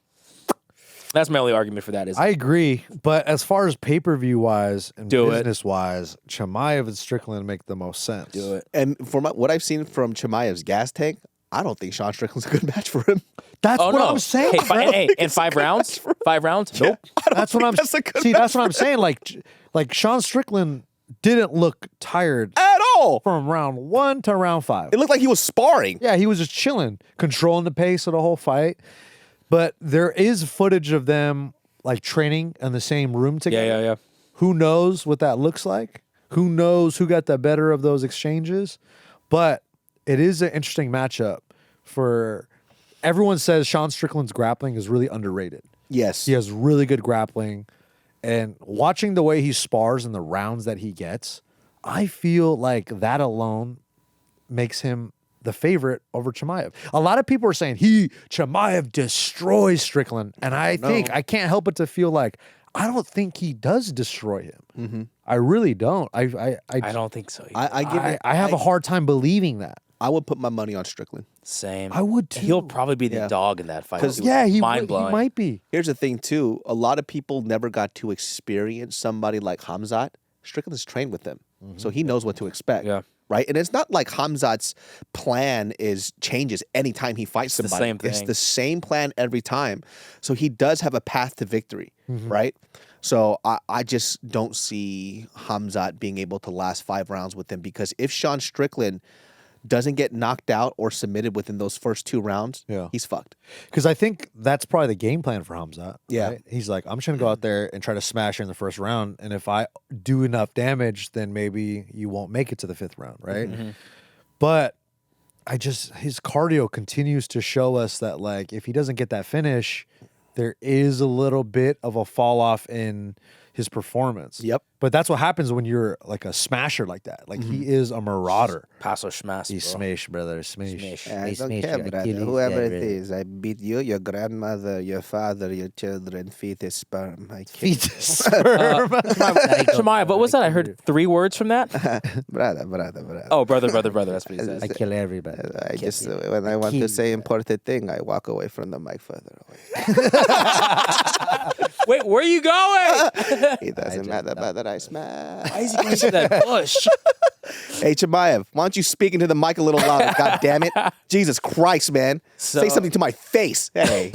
That's my only argument for that. I agree, but as far as pay-per-view wise and Do it. business wise, Chimaev and Strickland make the most sense. do it. And for what I've seen from Chimaev's gas tank, I don't think Sean Strickland's a good match for him. That's Oh what no! I'm saying. Hey, in 5 rounds? 5 rounds? Nope. That's what I'm that's a good see. That's what I'm saying. Like Sean Strickland didn't look tired At all. from round 1 to round 5. It looked like he was sparring. Yeah, he was just chilling, controlling the pace of the whole fight. But there is footage of them like training in the same room together. Yeah. Who knows what that looks like? Who knows who got the better of those exchanges? But it is an interesting matchup for everyone says Sean Strickland's grappling is really underrated. Yes. He has really good grappling. And watching the way he spars and the rounds that he gets, I feel like that alone makes him the favorite over Chimaev. A lot of people are saying Chimaev destroys Strickland. And I think I can't help but to feel like I don't think he does destroy him. Mm-hmm. I really don't. I don't think so. I have a hard time believing that. I would put my money on Strickland. Same. I would too. He'll probably be the dog in that fight. He mind-blowing. might be. Here's the thing, too. A lot of people never got to experience somebody like Hamzat. Strickland's trained with them, so he knows what to expect. Yeah. Right? And it's not like Hamzat's plan changes anytime he fights somebody. the same thing. It's the same plan every time. So he does have a path to victory, right? So I just don't see Hamzat being able to last 5 rounds with him, because if Sean Strickland doesn't get knocked out or submitted within those first 2 rounds, he's fucked. Because I think that's probably the game plan for Hamzat. Yeah. Right? He's like, I'm just going to go out there and try to smash her in the first round. And if I do enough damage, then maybe you won't make it to the 5th round, right? But his cardio continues to show us that, like, if he doesn't get that finish, there is a little bit of a fall off in his performance. Yep. But that's what happens when you're like a smasher like that. Like he is a marauder. Paso smash. He's smash, brother. Smash. I don't care, brother. Whoever it is, I beat you, your grandmother, your father, your children, fetus, sperm. I kill you. Chimaev, what was that? I heard 3 words from that. brother. Oh, brother. That's what he says. I kill everybody. I just, when I want to say important thing, I walk away from the mic further away. Wait, where are you going? It doesn't matter about that I smash. Why is he going to that bush? Hey, Chimaev, why don't you speak into the mic a little louder? God damn it. Jesus Christ, man. Say something to my face. Hey.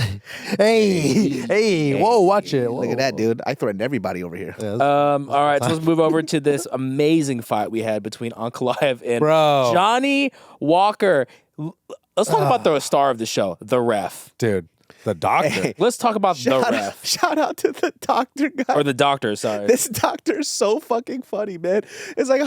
Hey, whoa, watch it. Whoa. Look at that, dude. I threatened everybody over here. All right, so let's move over to this amazing fight we had between Ankalaev and Bro. Johnny Walker. Let's talk about the star of the show, the ref. Dude, the doctor. Hey, Let's talk about the ref. shout out to the doctor guy. Or the doctor, sorry. This doctor is so fucking funny, man. It's like,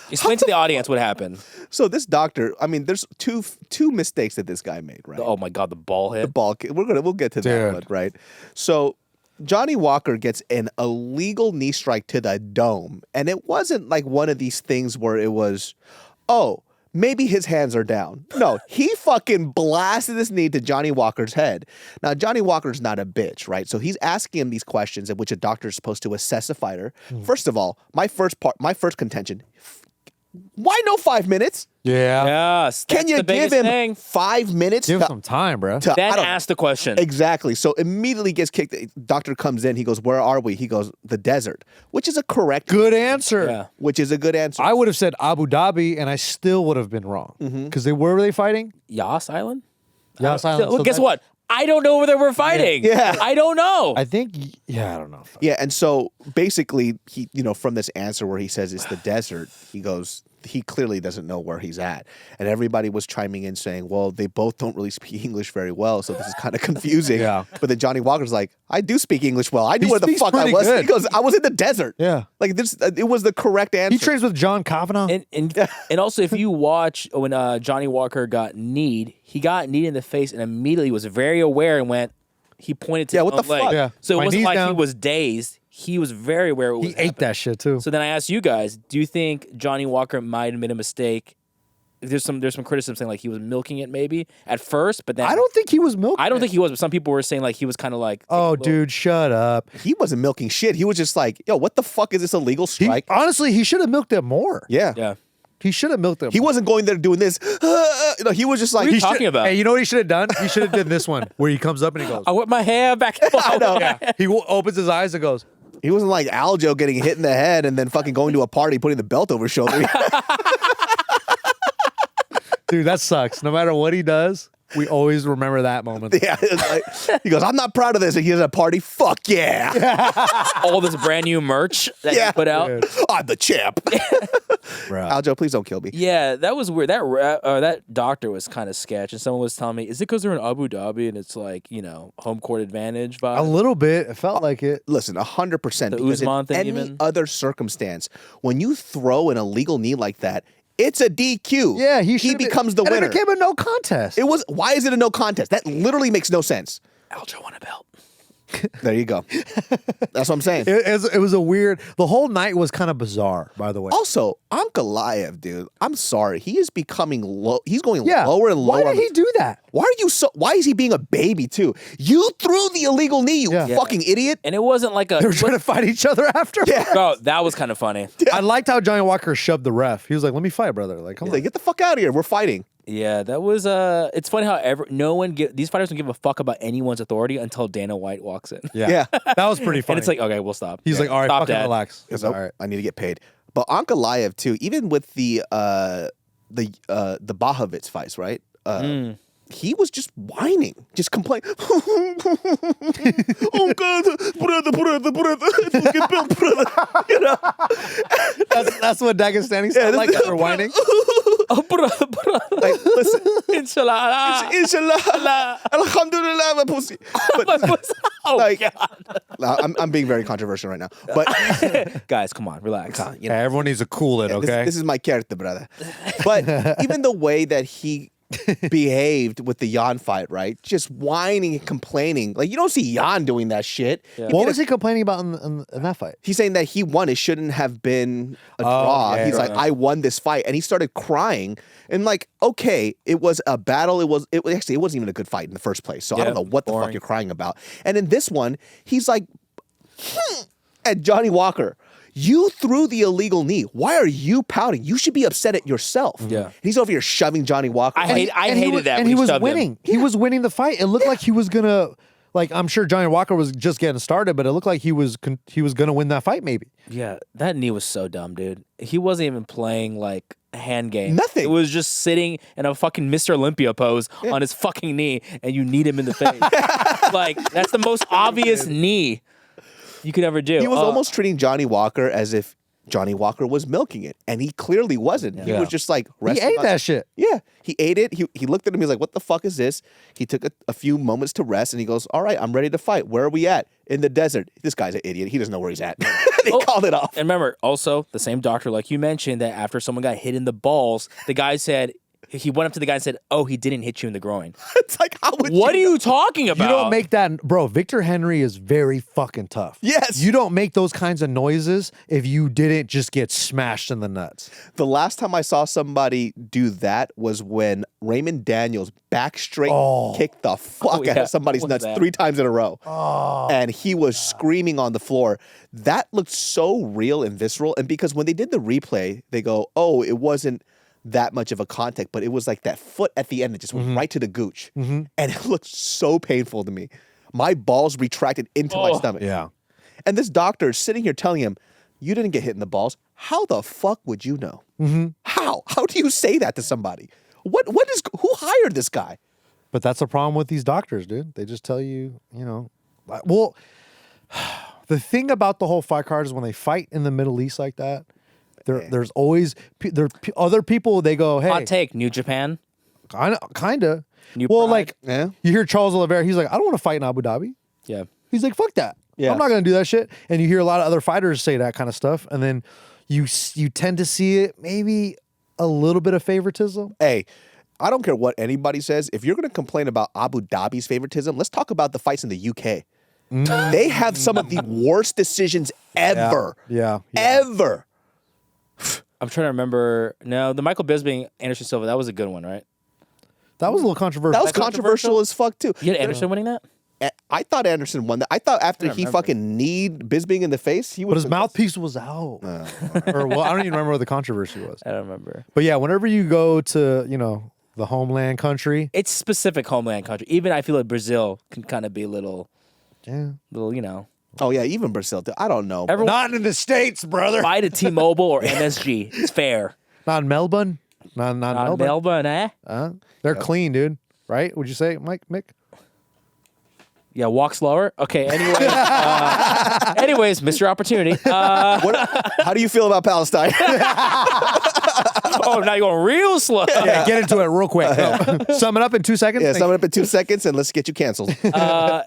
Explain to the audience what happened. so this doctor, I mean, there's two mistakes that this guy made, right? Oh my God, the ball hit. We'll get to that Dude. one, right? So Johnny Walker gets an illegal knee strike to the dome, and it wasn't like one of these things where it was, maybe his hands are down. No, he fucking blasted this knee to Johnny Walker's head. Now, Johnny Walker's not a bitch, right? So he's asking him these questions in which a doctor is supposed to assess a fighter. First of all, my first contention, why no 5 minutes? Yeah. Yes. Can that's you the give biggest him thing. 5 minutes? Give him some time, bro. to- I Then don't- ask the question. Exactly. So immediately gets kicked. Doctor comes in. He goes, "Where are we?" He goes, "The desert," which is a correct. Good answer. Yeah. Which is a good answer. I would have said Abu Dhabi, and I still would have been wrong. Because where were they fighting? Yas Island? Yas Island. Well, So guess that- what? I don't know where they were fighting. Yeah. I don't know. I think, I don't know. Yeah, and so basically, he, from this answer where he says it's the desert, he goes, he clearly doesn't know where he's at, and everybody was chiming in saying, "Well, they both don't really speak English very well, so this is kind of confusing." Yeah. But then Johnny Walker's like, "I do speak English well. I knew He where the speaks fuck I pretty was." good. He goes, "I was in the desert." Yeah. like this, it was the correct answer. He trains with John Kavanagh. And also, if you watch when Johnny Walker got kneed, he got kneed in the face and immediately was very aware and went. He pointed to Yeah, his what own the leg. fuck? Yeah. So it My wasn't knee's like he down. was dazed. he was very aware. He ate that shit too. So then I asked you guys, do you think Johnny Walker might have made a mistake? There's some criticism saying like he was milking it maybe at first, but then I don't think he was milking. I don't think he was, but some people were saying like he was kind of like, Oh, dude, shut up. He wasn't milking shit. He was just like, yo, what the fuck is this illegal strike? Honestly, he should have milked it more. Yeah. yeah. He should have milked it. He wasn't going there doing this. No, he was just like, What are you he should- talking about? Hey, you know what he should have done? He should have done this one where he comes up and he goes. I whip my hair back. I know. He opens his eyes and goes. He wasn't like Aljo getting hit in the head and then fucking going to a party, putting the belt over his shoulder. Dude, that sucks. No matter what he does, we always remember that moment. Yeah, it's like, he goes, I'm not proud of this. And he's at a party. Fuck yeah. All this brand new merch that Yeah. you put out. Dude. I'm the champ. Bro. Aljo, please don't kill me. Yeah, that was weird. That doctor was kind of sketch, and someone was telling me, is it because they're in Abu Dhabi and it's like home court advantage A vibe? little bit. It felt like it. Listen, 100%. The Because in Usman thing any even? other circumstance, when you throw an illegal knee like that, it's a DQ. Yeah, he becomes the winner. It became a no contest. Why is it a no contest? That literally makes no sense. Aljo won a belt. There you go. That's what I'm saying. It was a weird. The whole night was kind of bizarre, by the way. Also, Ankalaev, dude, I'm sorry. He is becoming low. He's going yeah. lower and lower. Why did he do that? Why is he being a baby too? You threw the illegal knee, you Yeah. fucking idiot. And it wasn't like a. They were trying to fight each other after. Yeah. Bro, that was kind of funny. I liked how Johnny Walker shoved the ref. He was like, "Let me fight, brother." Like, come He's on. like, get the fuck out of here. We're fighting. Yeah, that was it's funny how these fighters don't give a fuck about anyone's authority until Dana White walks in. Yeah. That was pretty funny. And it's like, okay, we'll stop. he's like, "All right, Stop, fucking Dad." relax." Because All right. I need to get paid. But Ankalaev too, even with the Bahovitz fights, right? He was just whining, just complaining. Oh God, brother, fucking built, brother. You know? That's what Dagestani sound like after whining. Oh, brother. Like, listen, Inshallah. inshallah, alhamdulillah, my pussy. But, Oh, like, God. I'm being very controversial right now. But Guys, come on, relax. you know, Hey, everyone needs to cool it, this- okay? this is my character, brother. But even the way that he behaved with the Jan fight, right? Just whining and complaining. Like, you don't see Jan doing that shit. Yeah. What was he complaining about in that fight? He's saying that he won. It shouldn't have been a draw. yeah, He's right. like, I won this fight. And he started crying. And like, okay, it was a battle. It wasn't even a good fight in the first place. So I Yeah, don't know what the fuck boring. you're crying about. And in this one, he's like, at Johnny Walker, you threw the illegal knee. Why are you pouting? You should be upset at yourself. Yeah. And he's over here shoving Johnny Walker. I hated that. And when he was shoved him. winning. He was winning the fight. It looked like he was gonna. Like, I'm sure Johnny Walker was just getting started, but it looked like he was gonna win that fight. Maybe. Yeah, that knee was so dumb, dude. He wasn't even playing like a hand game. Nothing. It was just sitting in a fucking Mr. Olympia pose on his fucking knee, and you need him in the face. Like, that's the most obvious knee you could ever do. He was almost treating Johnny Walker as if Johnny Walker was milking it, and he clearly wasn't. He Yeah. was just like He resting ate on- that shit. Yeah, he ate it. He looked at him. He's like, "What the fuck is this?" He took a few moments to rest, and he goes, "All right, I'm ready to fight. Where are we at? In the desert." This guy's an idiot. He doesn't know where he's at. He called it off. And remember, also, the same doctor, like you mentioned, that after someone got hit in the balls, the guy said, he went up to the guy and said, "Oh, he didn't hit you in the groin." It's like, how would What are you talking about? You don't make that, bro. Victor Henry is very fucking tough. Yes. You don't make those kinds of noises if you didn't just get smashed in the nuts. The last time I saw somebody do that was when Raymond Daniels back straight kicked the fuck out yeah. of somebody's What was nuts that? 3 times in a row. And he was screaming on the floor. That looked so real and visceral. And because when they did the replay, they go, "Oh, it wasn't that much of a contact, but it was like that foot at the end that just went right to the gooch." And it looked so painful to me. My balls retracted into my stomach. Yeah. And this doctor is sitting here telling him, "You didn't get hit in the balls. How the fuck would you know? How? How do you say that to somebody? Who hired this guy?" But that's the problem with these doctors, dude. They just tell you, well, the thing about the whole fight card is when they fight in the Middle East like that, there's always other people. They go, "Hey, Hot take, New Japan. kind of." New Well, Pride. like Yeah. you hear Charles Oliveira, he's like, "I don't want to fight in Abu Dhabi." Yeah. He's like, "Fuck that. Yeah. I'm not going to do that shit." And you hear a lot of other fighters say that kind of stuff, and then you tend to see it maybe a little bit of favoritism. Hey, I don't care what anybody says. If you're going to complain about Abu Dhabi's favoritism, let's talk about the fights in the UK. They have some of the worst decisions ever. Yeah. Ever. I'm trying to remember. No, the Michael Bisping, Anderson Silva, that was a good one, right? That was a little controversial. That was controversial as fuck too. You had Anderson winning that? I thought Anderson won that. I thought after he fucking kneed Bisping in the face, he But would. his mouthpiece was out. Or well, I don't even remember what the controversy was. I don't remember. But yeah, whenever you go to, the homeland country. It's specific homeland country. Even I feel like Brazil can kind of be a little, Oh yeah, even Brazil. I don't know. Everyone Not in the States, brother. buy to T-Mobile or MSG. It's fair. Not in Melbourne. Not Melbourne. Melbourne, eh? They're clean, dude. Right? Would you say, Mick? Yeah, walk slower. Okay, anyways, missed your opportunity. How do you feel about Palestine? Oh, now you're going real slow. Yeah, get into it real quick. Sum it up in 2 seconds. Yeah, sum it up in 2 seconds and let's get you canceled.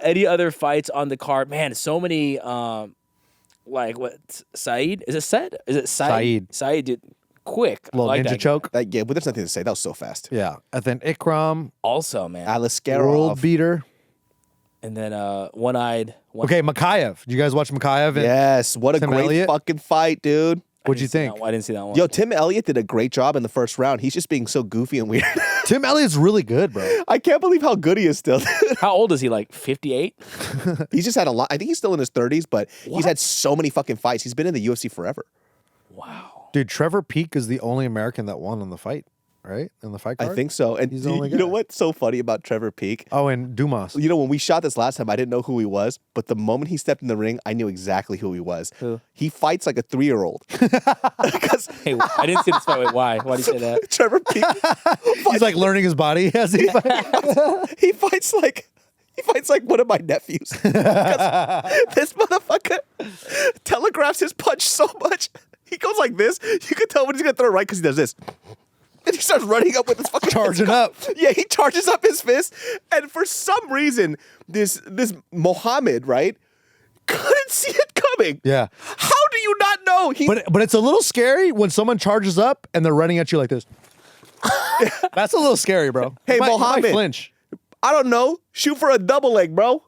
Any other fights on the card? Man, so many. Like what? Saeed? Is it Said? Is it Saeed? Saeed did quick. Little I like ninja that choke. But there's nothing to say. That was so fast. Yeah. And then Ikram, guy. Also, man. Aliskerov. world beater. And then one-eyed. Okay, Makayev. Did you guys watch Makayev? Yes, what a Tim great Elliott? fucking fight, dude. What'd you think? I didn't see that one. Yo, Tim Elliott did a great job in the first round. He's just being so goofy and weird. Tim Elliott's really good, bro. I can't believe how good he is still. How old is he? Like 58? He's just had a lot. I think he's still in his 30s, but he's had so many fucking fights. He's been in the UFC forever. Wow. Dude, Trevor Peek is the only American that won on the fight, right? In the fight card? I think so. And He's the only you know guy. what's so funny about Trevor Peek? Oh, and Dumas. You know, when we shot this last time, I didn't know who he was, but the moment he stepped in the ring, I knew exactly who he was. Who? He fights like a 3-year-old. Because Hey, I didn't see this fight. Wait, why? Why do you say that? Trevor Peek, He's like learning his body as he fights. he fights like one of my nephews. Because this motherfucker telegraphs his punch so much. He goes like this. You can tell when he's gonna throw it right because he does this. And he starts running up with his fucking Charging fist. up. Yeah, he charges up his fist. And for some reason, this Mohammed, right, couldn't see it coming. Yeah. How do you not know? But it's a little scary when someone charges up and they're running at you like this. That's a little scary, bro. Hey, You might Mohammed. flinch. I don't know. Shoot for a double leg, bro.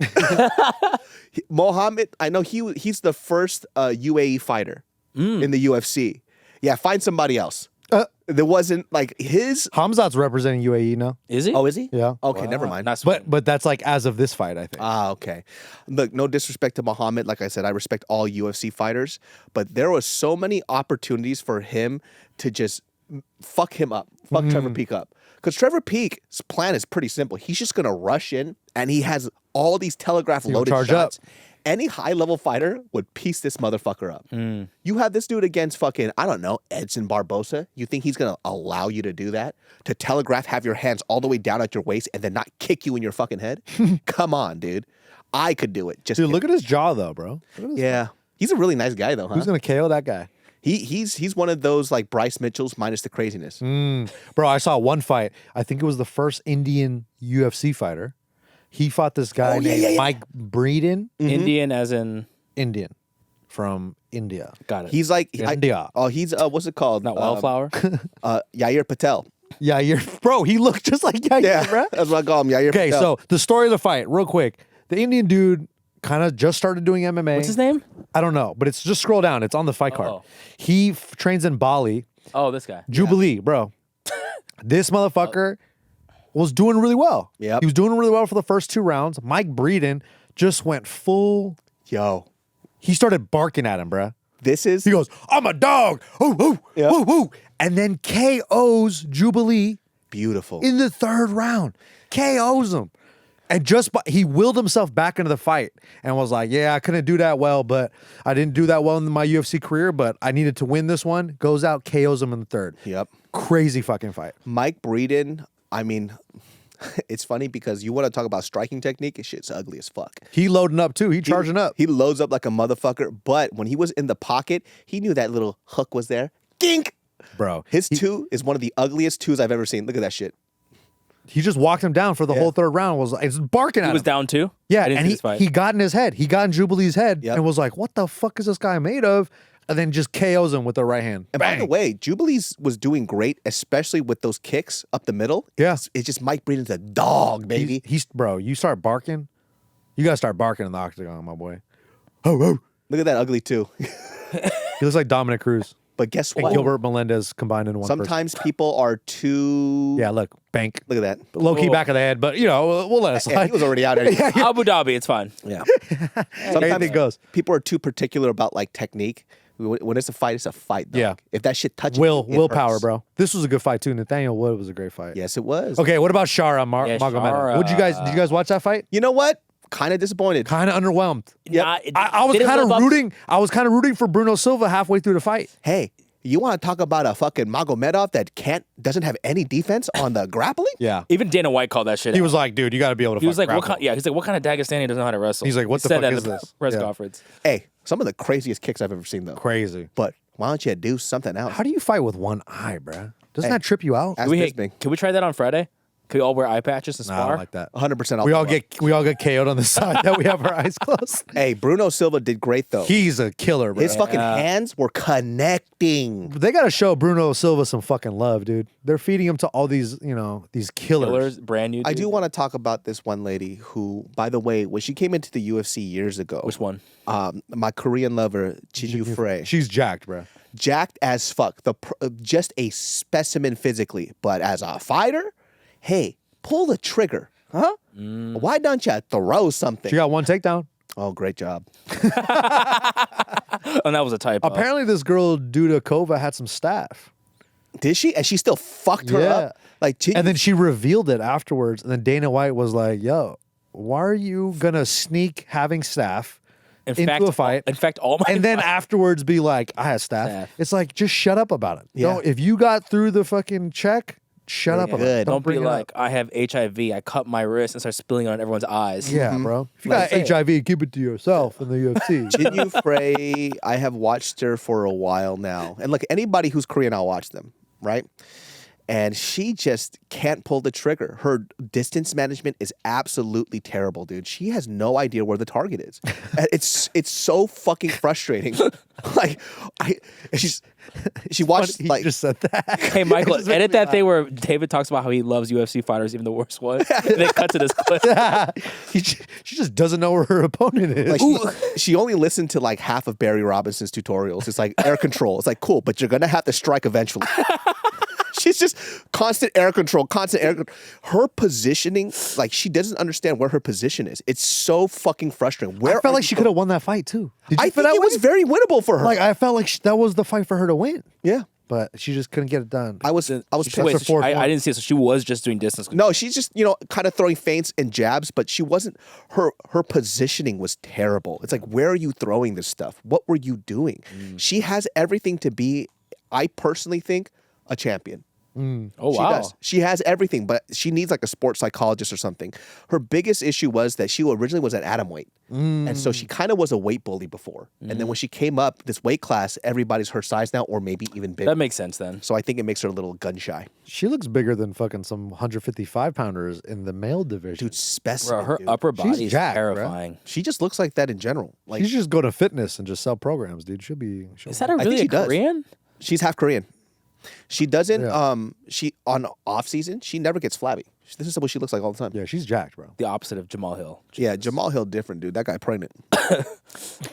Mohammed, I know he's the first UAE fighter in the UFC. Yeah, find somebody else. There wasn't like his. Hamzat's representing UAE now. Is he? Oh, is he? Yeah. Okay, never mind. Not But that's like as of this fight, I think. Okay. Look, no disrespect to Muhammad. Like I said, I respect all UFC fighters, but there was so many opportunities for him to just fuck him up, fuck Trevor Peek up. Because Trevor Peek's plan is pretty simple. He's just gonna rush in, and he has all these telegraph loaded charge shots. up. Any high level fighter would piece this motherfucker up. You have this dude against fucking, I don't know, Edson Barbosa. You think he's gonna allow you to do that? To telegraph, have your hands all the way down at your waist, and then not kick you in your fucking head? Come on, dude. I could do it. Just Dude, look at his jaw though, bro. Look at his- yeah. He's a really nice guy though, huh? Who's gonna KO that guy? He's one of those like Bryce Mitchell's minus the craziness. Bro, I saw one fight. I think it was the first Indian UFC fighter. He fought this guy named Mike Breeden. Indian as in Indian. From India. got it. He's like India. he's what's it called? Not Wildflower. Yair Patel. Yeah, bro, he looked just like Yair, Yeah, bro. that's what I call him. Yair Okay, Patel. so the story of the fight, real quick. The Indian dude kind of just started doing MMA. What's his name? I don't know, but it's just scroll down. It's on the fight card. Oh. He trains in Bali. Oh, this guy. Jubilee, bro. This motherfucker was doing really well. Yep. He was doing really well for the first 2 rounds. Mike Breeden just went full. Yo, He started barking at him, bro. this is He goes, "I'm a dog." Ooh, ooh, Yeah. ooh, ooh. And then KOs Jubilee beautiful. in the 3rd round. KOs him. And he willed himself back into the fight and was like, yeah, I couldn't do that well, but I didn't do that well in my UFC career, but I needed to win this one. Goes out, KOs him in the 3rd. Yep. Crazy fucking fight. Mike Breeden, I mean, it's funny because you want to talk about striking technique, shit's ugly as fuck. He loading up too. He charging up. He loads up like a motherfucker, but when he was in the pocket, he knew that little hook was there. Gink! Bro, His two is one of the ugliest twos I've ever seen. Look at that shit. he just walked him down for the whole 3rd round. Was like, barking at He was him. down too. Yeah, I didn't and see this fight. he got in his head. He got in Jubilee's head Yep. and was like, what the fuck is this guy made of? And then just KOs him with the right hand. And by the way, Jubilee's was doing great, especially with those kicks up the middle. Yeah. It's just Mike Breeden's a dog, baby. He's bro, you start barking, You gotta start barking in the octagon, my boy. Oh, oh. Look at that ugly too. He looks like Dominic Cruz But guess and what? Gilbert Melendez combined in one Sometimes people are too. person. Yeah, look, bank. Look at that. Low key back of the head, but you know, we'll let it Yeah, slide. he was already out. Anyway. Abu Dhabi, it's fine. Yeah. Anything Sometimes goes. people are too particular about like technique. When it's a fight, it's a fight. Dog. Yeah. If that shit touches you, it Willpower, hurts. bro. This was a good fight too. Nathaniel Wood was a great fight. Yes, it was. Okay, what about Shara Magomedov? Shara. Did you guys watch that fight? You know what? Kind of disappointed. Kind of underwhelmed. Nah, it I was didn't kind of live up- rooting. I was kind of rooting for Bruno Silva halfway through the fight. Hey, you want to talk about a fucking Magomedov that doesn't have any defense on the grappling? Yeah. Even Dana White called that shit. He out. was like, dude, you got to be able to. He was like, fucking what kind? grapple. Yeah, he's like, what kind of Dagestani doesn't know how to wrestle? He's like, what He the said fuck that is in the this? press Yeah. conference. Hey, some of the craziest kicks I've ever seen though. Crazy. But why don't you do something else? How do you fight with one eye, bruh? Doesn't Hey. that trip you out? Ask Bisping. Can we try that on Friday? Can we all wear eye patches and Nah, I spar? don't like that. 100%. We all get KO'd on the side that we have our eyes closed. Hey, Bruno Silva did great though. He's a killer, bro. His fucking hands were connecting. They got to show Bruno Silva some fucking love, dude. They're feeding him to all these, these killers. Killers, brand new. I dude. do want to talk about this one lady who, by the way, when she came into the UFC years ago. Which one? My Korean lover, Chin Frey. She's jacked, bro. Jacked as fuck. Just a specimen physically. But as a fighter, hey, pull the trigger. Huh? Why don't you throw something? She got one takedown. Oh, great job. Oh, that was a typo. Apparently, this girl Dudakova had some staff. Did she? And she still fucked her Yeah. up? Like, And then she revealed it afterwards. And then Dana White was like, yo, why are you going to sneak having staff into a fight? In fact, all my And then afterwards be like, I had staff. Staff. It's like, just shut up about it. Yeah. Don't, if you got through the fucking check, shut up about it. Good. don't be bring it like, up. I have HIV. I cut my wrist and start spilling on everyone's eyes. Yeah, bro. If you Like, got HIV, keep it to yourself in the UFC. Chin Frey, I have watched her for a while now. And look, anybody who's Korean, I'll watch them, right? And she just can't pull the trigger. Her distance management is absolutely terrible, dude. She has no idea where the target is. And it's so fucking frustrating. Like, she watched He like just said that. Hey, Michael, edit that thing where David talks about how he loves UFC fighters, even the worst one. And then cut to this clip. She just doesn't know where her opponent is. like she only listened to like half of Barry Robinson's tutorials. It's like air control. It's like cool, but you're gonna have to strike eventually. She's just constant air control, constant air control. Her positioning, like she doesn't understand where her position is. It's so fucking frustrating. I felt like she could have won that fight too. Did you I feel think that it was way? very winnable for her. Like I felt like that was the fight for her to win, yeah, but she just couldn't get it done. I was pissed. Wait, her so fourth I one. didn't see it. So she was just doing distance. No, she's just kind of throwing feints and jabs, but she wasn't. Her positioning was terrible. It's like, where are you throwing this stuff? What were you doing? She has everything to be, I personally think, a champion. Oh, She wow. does. She has everything, but she needs like a sports psychologist or something. Her biggest issue was that she originally was at atom weight. And so she kind of was a weight bully before. And then when she came up this weight class, everybody's her size now or maybe even bigger. That makes sense then. So I think it makes her a little gun shy. She looks bigger than fucking some 155 pounders in the male division. Dude, specimen. Bro, her dude. upper body is jacked, bro. terrifying. She just looks like that in general. Like She should just go to fitness and just sell programs, dude. She'll be. Is that a think really she a does. Korean? she's half Korean. She doesn't. Yeah. She on off season, she never gets flabby. This is what she looks like all the time. Yeah, she's jacked, bro. The opposite of Jamal Hill. Yeah, Jamal Hill different, dude. That guy pregnant.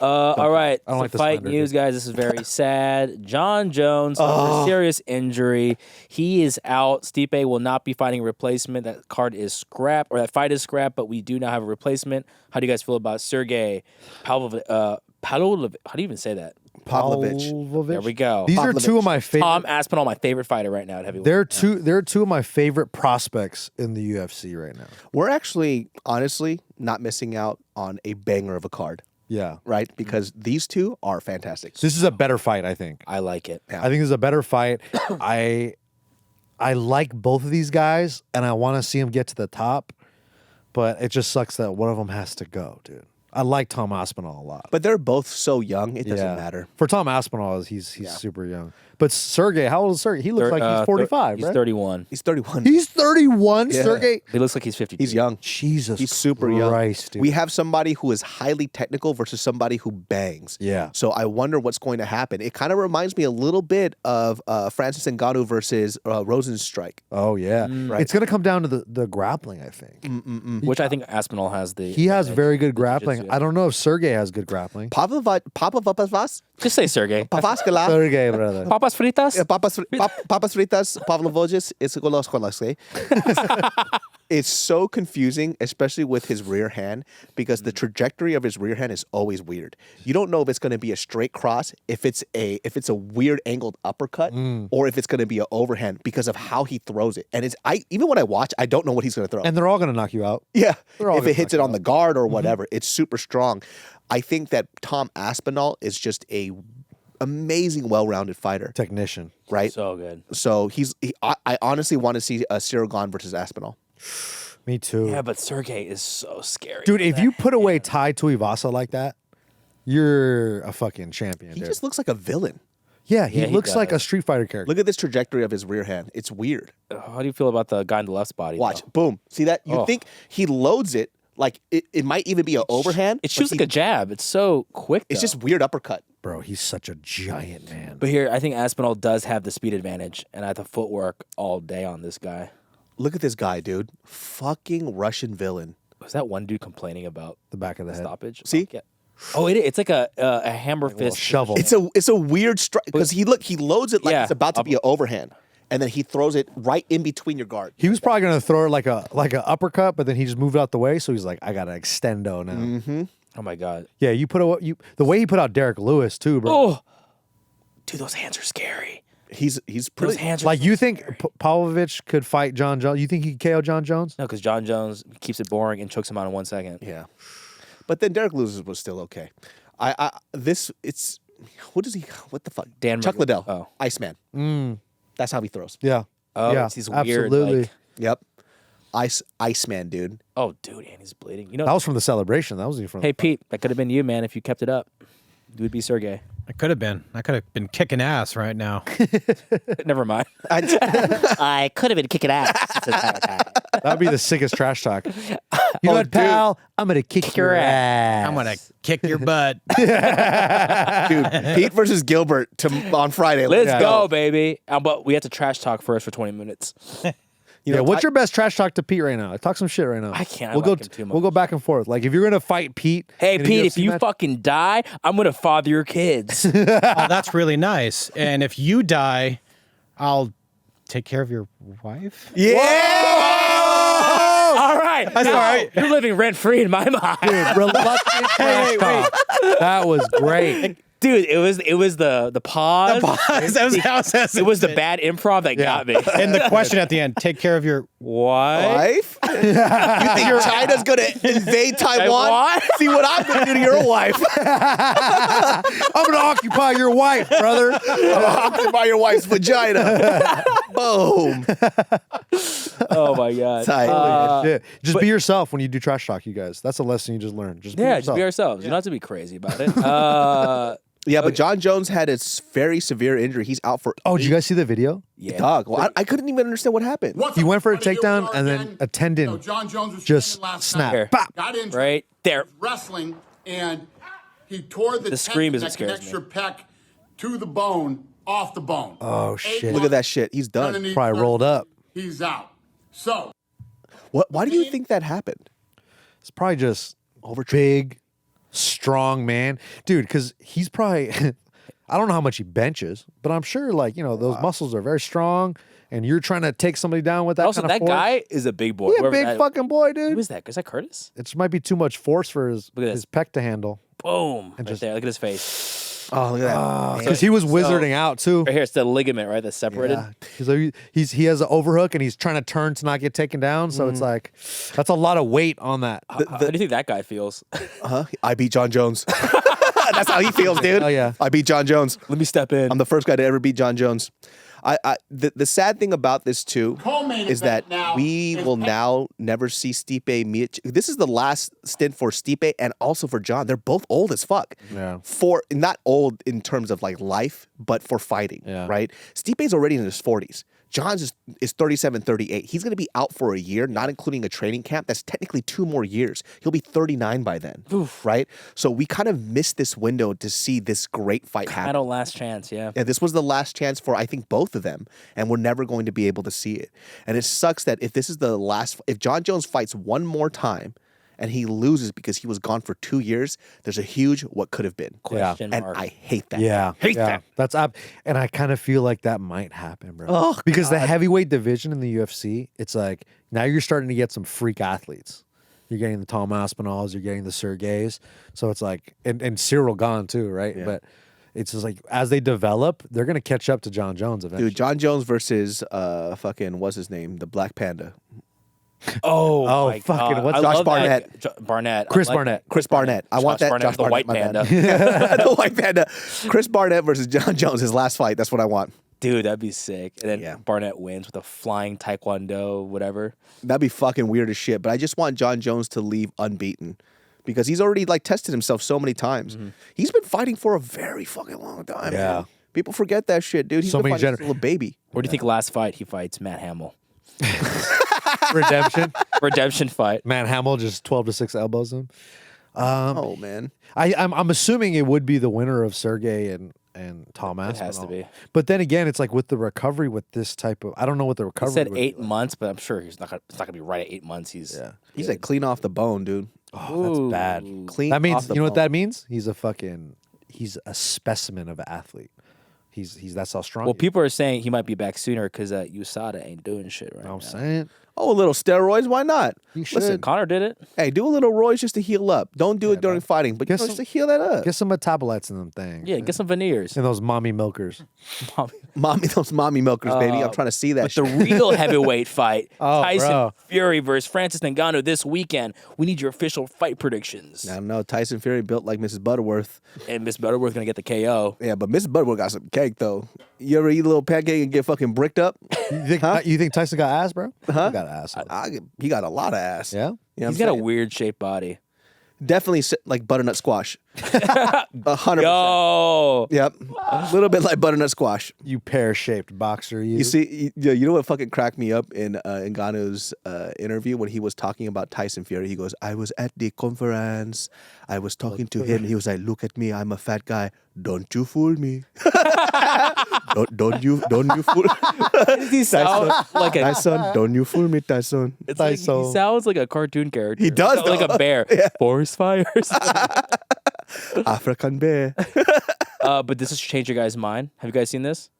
All right. I don't like the fight slander, news, dude. guys. This is very sad. Jon Jones suffered a serious injury. He is out. Stipe will not be fighting a replacement. That card is scrapped, or that fight is scrapped. But we do now have a replacement. How do you guys feel about Sergey Pavlovich? How do you even say that? Pavlovich. There we go. These are Pavlovich. two of my favorite. Tom Aspinall, my favorite fighter right now at heavyweight. They're two of my favorite prospects in the UFC right now. We're actually, honestly, not missing out on a banger of a card, Yeah. right? Because these two are fantastic. This is a better fight, I think. I like it. Yeah. I think this is a better fight. I like both of these guys, and I want to see them get to the top, but it just sucks that one of them has to go, dude. I like Tom Aspinall a lot. But they're both so young, it doesn't matter. For Tom Aspinall, he's super young. But Sergey, how old is Sergey? He looks like he's 45, He's right? 31. He's 31. He's 31, Yeah. Sergey? He looks like he's 52. He's young. Jesus He's super Christ, young. dude. We have somebody who is highly technical versus somebody who bangs. Yeah. So I wonder what's going to happen. It kind of reminds me a little bit of Francis Ngannou versus Rosenstrike. Oh, yeah. Right. It's going to come down to the grappling, I think. Which I think Aspinall has the. He has advantage. very good grappling. jiu-jitsu. I don't know if Sergey has good grappling. Pavlovas? Just say Sergey. Pavaskala? Sergey, brother. Papas fritas? Papas fritas, Pavlovojis, it's so confusing, especially with his rear hand, because the trajectory of his rear hand is always weird. You don't know if it's going to be a straight cross, if it's a weird angled uppercut, or if it's going to be an overhand because of how he throws it. And even when I watch, I don't know what he's going to throw. And they're all going to knock you out. Yeah, They're all if gonna it hits knock it you on the guard or whatever, it's super strong. I think that Tom Aspinall is just a amazing, well-rounded fighter, Technician. right? So good. So I honestly want to see Cyril Gane versus Aspinall. Me too. Yeah, but Sergey is so scary. Dude, if you put away Tai Tuivasa like that, you're a fucking champion, He dude. just looks like a villain. Yeah, he Yeah, he looks like a does. Street Fighter character. Look at this trajectory of his rear hand. It's weird. How do you feel about the guy in the left's body? Watch, though? boom. See that? You Oh. think he loads it like it might even be an overhand. It but shoots like a jab. It's so quick. It's though. just weird uppercut. Bro, he's such a giant man. But here, I think Aspinall does have the speed advantage, and I have the footwork all day on this guy. Look at this guy, dude. Fucking Russian villain. Was that one dude complaining about The back of the the head. stoppage? See? Yeah. Oh, it's like a hammer fist shovel. It's a weird strike because he loads it like Yeah. it's about to be an overhand, and then he throws it right in between your guard. He was probably gonna throw it like a uppercut, but then he just moved out the way. So he's like, I got an extendo now. Oh my god. Yeah, the way he put out Derek Lewis too, bro. Oh, dude, those hands are scary. He's Those pretty. hands are Like you think Pavlovich could fight Jon Jones? You think he could KO Jon Jones? no, because Jon Jones keeps it boring and chokes him out in 1 second. Yeah, but then Derek Lewis was still okay. What the fuck? Dan Chuck Mc- Liddell. oh. Iceman. That's how he throws. Yeah. Oh, yeah, it's these weird, absolutely. like- Yep. Iceman, dude. Oh, dude, and he's bleeding. You know, That was from the celebration. That wasn't from. hey Pete, that could have been you, man, if you kept it up. You would be Sergey. I could have been. I could have been kicking ass right now. Never mind. I- I could have been kicking ass. That'd be the sickest trash talk. You know what, dude. pal? I'm gonna kick your ass. I'm gonna kick your butt. dude, Pete versus Gilbert on Friday. Let's go, baby. But we have to trash talk first for 20 minutes. You know, What's your best trash talk to Pete right now? Talk some shit right now. I can't. I We'll like go. him too We'll go much. back and forth. Like if you're gonna fight Pete. Hey, in a Pete, if UFC you match- fucking die, I'm going to father your kids. Oh, that's really nice. And if you die, I'll take care of your wife. Yeah. All right. That's all right. You're living rent free in my mind. Dude, reluctant trash talk. That was great. Dude, it was the pause. It was the bad improv that got me. And the question at the end: take care of your. What? Wife? You think China's gonna invade Taiwan? Taiwan? See what I'm gonna do to your wife. I'm gonna occupy your wife, brother. I'm occupy your wife's vagina. Boom. Oh my god. Tight. Shit. Just be yourself when you do trash talk, you guys. That's a lesson you just learned. Just be Yeah, yourself. just be ourselves. You don't have to be crazy about it. Yeah, but Jon Jones had a very severe injury. He's out for Oh, did you guys see the video? Yeah. dog. Well, I couldn't even understand what happened. He went for a takedown and then a tendon Jon Jones was just training last snapped. Here. Bop. Got injured. Right there. Wrestling, and he tore the scream is tendon what that scares connects me. your pec to the bone, off the bone. Oh, 8 shit. Look at that shit. He's done. underneath Probably rolled up. He's out. So, Why do you think that happened? It's probably just Overtrained. big, strong man. Dude, because he's probably, I don't know how much he benches, but I'm sure, like, you know, those muscles are very strong, and you're trying to take somebody down with that Also, kind of that force. guy is a big boy. He a Whoever big that- fucking boy, Who dude. is that? Is that Curtis? It just might be too much force for his Look at his this. pec to handle. Boom. Right just- there. Look at his face. Oh, look at that. Because he was wizarding out, too. Right here, it's the ligament, right? That's separated. Yeah. He has an overhook, and he's trying to turn to not get taken down, so it's like, that's a lot of weight on that. How do you think that guy feels? I beat Jon Jones. That's how he feels, dude. Oh, yeah. I beat Jon Jones. Let me step in. I'm the first guy to ever beat Jon Jones. The sad thing about this too Co-main is that event now we is will Pe- now never see Stipe Miocic. This is the last stint for Stipe and also for Jon. They're both old as fuck. Yeah. For not old in terms of like life, but for fighting. Yeah. Right. Stipe's already in his 40s. John's is 37, 38. He's going to be out for a year, not including a training camp. That's technically 2 more years. He'll be 39 by then, right? So we kind of missed this window to see this great fight happen. Kind of last chance, yeah. Yeah, this was the last chance for, I think, both of them, and we're never going to be able to see it. And it sucks that if this is the last, if Jon Jones fights one more time and he loses because he was gone for 2 years, there's a huge what could have been. Question And mark. I hate that. Yeah, Hate yeah. that. That's and I kind of feel like that might happen, bro. Oh, because the heavyweight division in the UFC, it's like now you're starting to get some freak athletes. You're getting the Tom Aspinalls, you're getting the Sergeys. So it's like, and Cyril gone too, right? Yeah. But it's just like as they develop, they're gonna catch up to Jon Jones eventually. Dude, Jon Jones versus fucking what's his name, the Black Panda, Oh, my fucking, God. what's I Josh love Barnett? That. Barnett. Chris I like Barnett. that. Chris Barnett. I want Josh that. Barnett, Josh the white Barnett, my panda. bad. The white panda. Chris Barnett versus Jon Jones, his last fight. That's what I want. Dude, that'd be sick. And then Yeah. Barnett wins with a flying taekwondo, whatever. That'd be fucking weird as shit. But I just want Jon Jones to leave unbeaten because he's already like tested himself so many times. He's been fighting for a very fucking long time. Yeah. Man. People forget that shit, dude. He's So been many fighting since a little baby. Where do you think last fight he fights Matt Hamill? Redemption. Redemption fight. Man, Hamill just 12-6 elbows him. Oh man. I'm assuming it would be the winner of Sergey and Tom Aspinall. It has to be. But then again, it's like with the recovery with this type of, I don't know what the He recovery said would 8 be like. months, but I'm sure it's not gonna be right at 8 months. He's He's like clean off the bone, dude. Oh, that's bad. Clean. That off means, the you know what bone. that means? He's a specimen of an athlete. He's that's how strong Well, he is. people are saying he might be back sooner because USADA ain't doing shit right You know now. what I'm saying? Oh, a little steroids. Why not? You should. Listen, Connor did it. hey, do a little roids just to heal up. Don't do it during fighting, but Get just some- to heal that up. Get some metabolites in them things. Yeah, get some veneers. And those mommy milkers. Those mommy milkers, baby. I'm trying to see that But shit. the real heavyweight fight, Oh, Tyson bro. Fury versus Francis Ngannou this weekend. We need your official fight predictions. I don't know. Tyson Fury built like Mrs. Butterworth. And Miss Butterworth gonna get the KO. Yeah, but Mrs. Butterworth got some cake though. You ever eat a little pancake and get fucking bricked up? You think Tyson got ass, bro? He got ass. He got a lot of ass. Yeah? You know what He's I'm got a saying? weird shaped body. Definitely like butternut squash. 100%. Yo, Yep. A little bit like butternut squash. You pear-shaped boxer, you. You see, you know what fucking cracked me up in Ngannou's interview when he was talking about Tyson Fury? He goes, I was at the conference. I was talking to him. He was like, look at me. I'm a fat guy. Don't you fool me. don't you fool he sounds like a. Tyson, don't you fool me, Tyson. It's like, he Tyson. sounds like a cartoon character. He does, Like though. a bear. Forest fires. African bear. But this has changed your guys' mind. Have you guys seen this?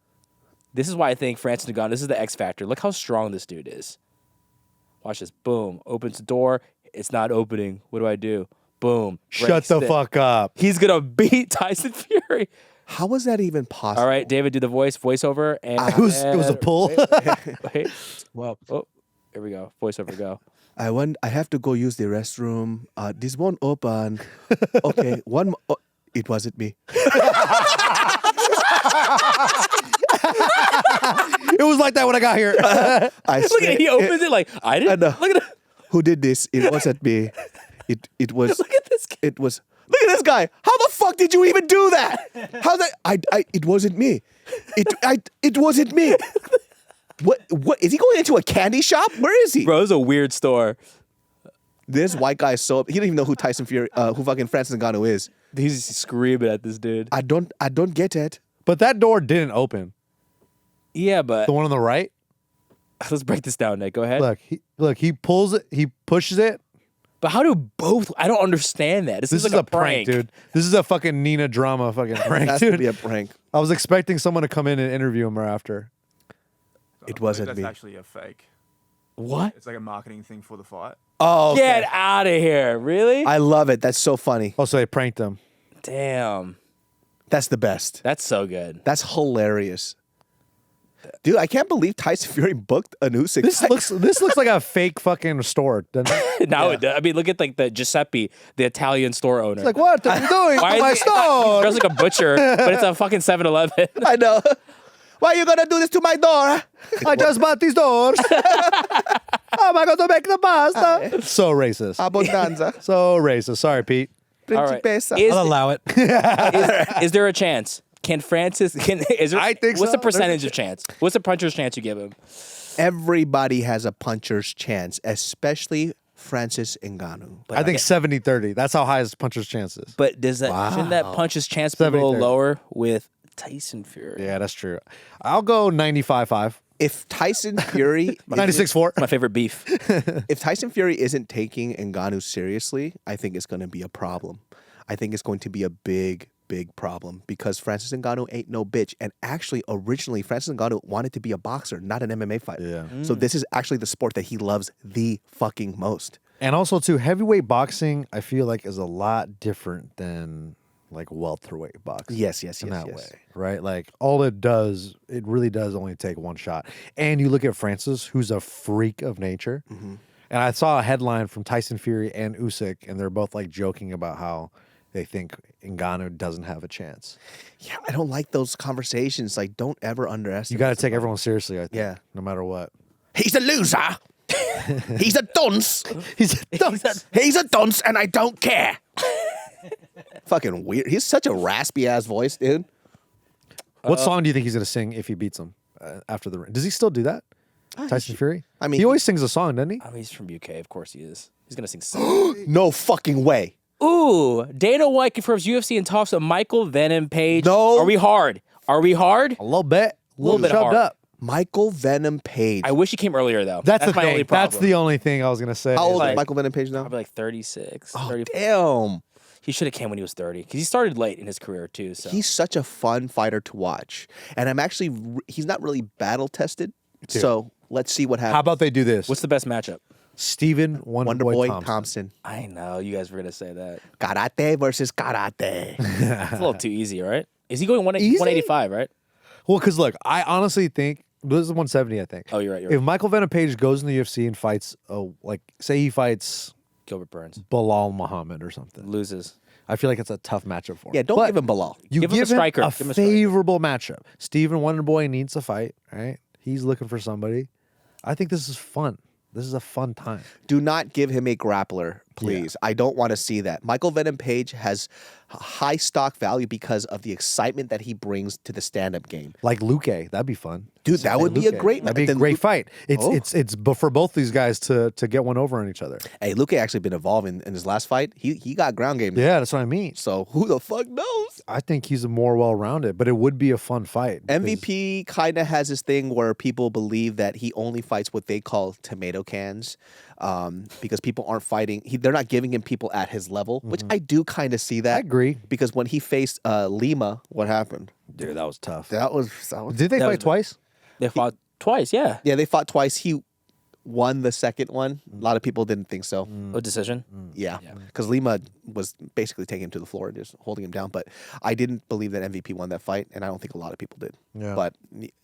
This is why I think Francis Ngannou, this is the X factor. Look how strong this dude is. Watch this. Boom. Opens the door. It's not opening. What do I do? Boom. Shut Breaks the it. fuck up. He's going to beat Tyson Fury. How was that even possible? All right, David, do the voiceover. And It was a pull. Wait. Well, oh, here we go. Voiceover, go. I have to go use the restroom. This won't open. Okay, it wasn't me. It was like that when I got here. Look at he opens it like, I didn't. know. Look at Who did this? It wasn't me. It was. Look at this guy. It was. Look at this guy. How the fuck did you even do that? How's that? It wasn't me. It wasn't me. What is he going into a candy shop? Where is he? Bro, it's a weird store. This white guy is so he don't even know who Tyson Fury, who fucking Francis Ngannou is. He's screaming at this dude. I don't get it. But that door didn't open. Yeah, but The one on the right. let's break this down, Nick. Go ahead. He pulls it. He pushes it. But how do both? I don't understand that. This This is is like a prank, dude. This is a fucking Nina drama fucking prank, Has to dude. be a prank. I was expecting someone to come in and interview him right after. It wasn't That's me. actually a fake. What? It's like a marketing thing for the fight. Oh, okay. Get out of here! Really? I love it. That's so funny. Oh, so they pranked him. Damn, That's the best. that's so good. That's hilarious. Dude, I can't believe Tyson Fury booked a new six. This looks like a fake fucking store, doesn't it? Now it does. I mean, look at like the Giuseppe, the Italian store owner. It's like, what are you doing Why to my is he store? dressed like a butcher, but it's a fucking 7-Eleven. I know. Why are you gonna do this to my door? I just bought these doors. How am I going to make the pasta? So racist. Abundanza. So racist. Sorry, Pete. All right. Principesa. I'll allow it. Is there a chance? Can Francis? Is there, I think What's so. the percentage of chance? What's the puncher's chance you give him? Everybody has a puncher's chance, especially Francis Ngannou. I think 70-30. That's how high his puncher's chance is. But does that shouldn't that puncher's chance be a 70-30. little lower with Tyson Fury? Yeah, that's true. I'll go 95-5. If Tyson Fury, 96-4. My favorite beef. if Tyson Fury isn't taking Ngannou seriously, I think it's going to be a problem. I think it's going to be a big problem because Francis Ngannou ain't no bitch. And actually, originally, Francis Ngannou wanted to be a boxer, not an MMA fighter. Yeah. So this is actually the sport that he loves the fucking most. And also, too, heavyweight boxing, I feel like, is a lot different than like welterweight boxing. Yes. In that way, right? Like all it really does only take one shot. And you look at Francis, who's a freak of nature. And I saw a headline from Tyson Fury and Usyk, and they're both like joking about how they think Ngannou doesn't have a chance. Yeah, I don't like those conversations. Like, don't ever underestimate. You got to take everyone seriously, I think. Yeah. No matter what. He's a loser. He's a dunce. He's a dunce, and I don't care. Fucking weird. He's such a raspy ass voice, dude. What song do you think he's going to sing if he beats him after the ring? Does he still do that? Tyson Fury? I mean, he always sings a song, doesn't he? I mean, he's from UK, of course he is. He's gonna sing something. No fucking way. Ooh, Dana White confirms UFC and talks with Michael Venom Page. No. Are we hard? A little bit. A little bit shoved hard. up. Michael Venom Page. I wish he came earlier though. That's the my thing. only problem. That's the only thing I was going to say. How old like- is Michael Venom Page now? Probably like 36. Oh, 30. damn. He should have came when he was 30 because he started late in his career too. So He's such a fun fighter to watch. And I'm actually, he's not really battle tested. So let's see what happens. How about they do this? what's the best matchup? Steven Wonderboy Thompson. Thompson. I know you guys were gonna say that. Karate versus karate. It's a little too easy, right? Is he going Easy? 185? Right? Well, because look, I honestly think this is 170. I think. Oh, you're right. You're If right. Michael Venom Page goes in the UFC and fights, like say he fights Gilbert Burns Bilal Muhammad or something, loses. I feel like it's a tough matchup for him. Yeah, don't But give him Bilal. You Give him a striker. a Give him a striker. favorable matchup. Steven Wonderboy needs a fight, right? He's looking for somebody. I think this is fun. This is a fun time. Do not give him a grappler, please. I don't want to see that. Michael Venom Page has high stock value because of the excitement that he brings to the stand-up game. Like Luque, that'd be fun. Dude, that would be a great That'd be a then great Luke- fight. It's Oh. it's for both these guys to get one over on each other. Hey, Luke actually been evolving in his last fight. He got ground game. Yeah, that's what I mean. So who the fuck knows? I think he's more well-rounded, but it would be a fun fight. because- MVP kind of has this thing where people believe that he only fights what they call tomato cans, because people aren't fighting. They're not giving him people at his level, which I do kind of see that. I agree. Because when he faced Lima, what happened? Dude, that was tough. That was Did they That fight was- twice? They fought twice. Yeah. yeah. They fought twice. He won the second one. A lot of people didn't think so. A decision. Yeah, because Lima was basically taking him to the floor and just holding him down. But I didn't believe that MVP won that fight, and I don't think a lot of people did. Yeah. But